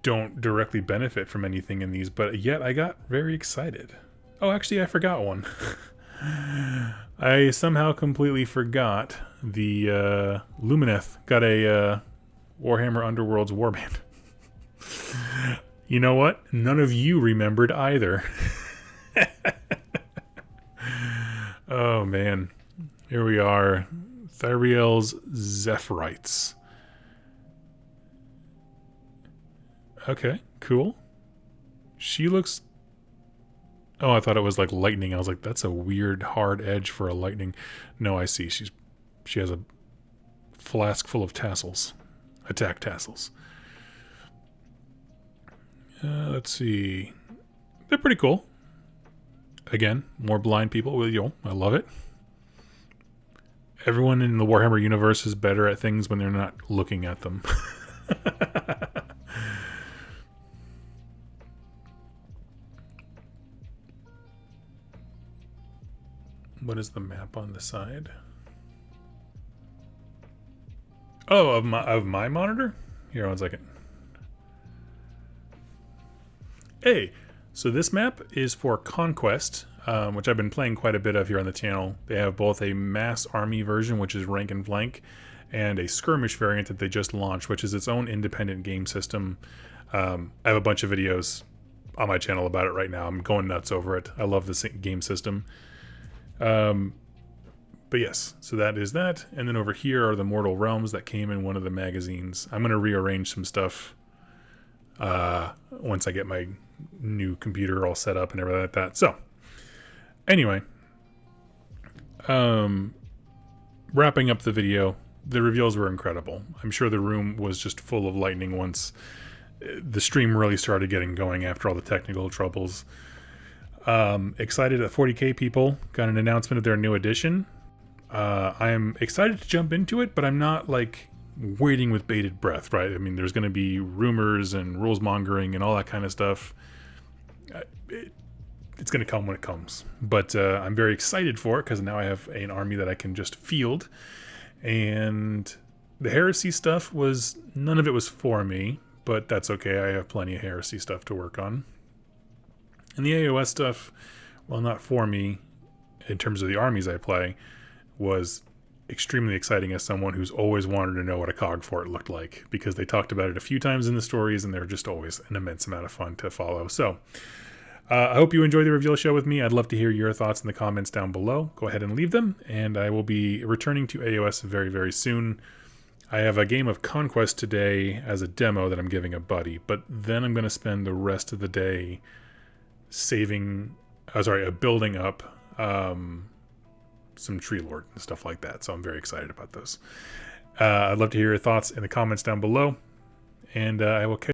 don't directly benefit from anything in these, but yet I got very excited. Oh, actually, I forgot one. I somehow completely forgot the Lumineth got a Warhammer Underworld's warband. You know what? None of you remembered either. Oh, man. Here we are. Thyriel's Zephyrites. Okay, cool. She looks... Oh, I thought it was like lightning. I was like, that's a weird hard edge for a lightning. No, I see. She has a flask full of tassels. Attack tassels. Let's see. They're pretty cool. Again, more blind people with you. I love it. Everyone in the Warhammer universe is better at things when they're not looking at them. What is the map on the side? Oh, of my monitor? Here, 1 second. Hey, so this map is for Conquest, which I've been playing quite a bit of here on the channel. They have both a mass army version, which is rank and flank, and a skirmish variant that they just launched, which is its own independent game system. I have a bunch of videos on my channel about it right now. I'm going nuts over it. I love this game system. But yes, so that is that. And then over here are the Mortal Realms that came in one of the magazines. I'm going to rearrange some stuff once I get my new computer all set up and everything like that. So, anyway, wrapping up the video, the reveals were incredible. I'm sure the room was just full of lightning once the stream really started getting going after all the technical troubles. Excited at 40k people got an announcement of their new edition. I am excited to jump into it, but I'm not like waiting with bated breath, right? I mean, there's going to be rumors and rules mongering and all that kind of stuff. It's going to come when it comes, but I'm very excited for it because now I have an army that I can just field. And the Heresy stuff was, none of it was for me, but that's okay. I have plenty of Heresy stuff to work on. And the AOS stuff, well, not for me in terms of the armies I play, was extremely exciting as someone who's always wanted to know what a Cogfort looked like, because they talked about it a few times in the stories and they're just always an immense amount of fun to follow. So I hope you enjoy the reveal show with me. I'd love to hear your thoughts in the comments down below. Go ahead and leave them, and I will be returning to AOS very, very soon. I have a game of Conquest today as a demo that I'm giving a buddy, but then I'm going to spend the rest of the day building up some Tree Lord and stuff like that. So I'm very excited about those. I'd love to hear your thoughts in the comments down below, and I will catch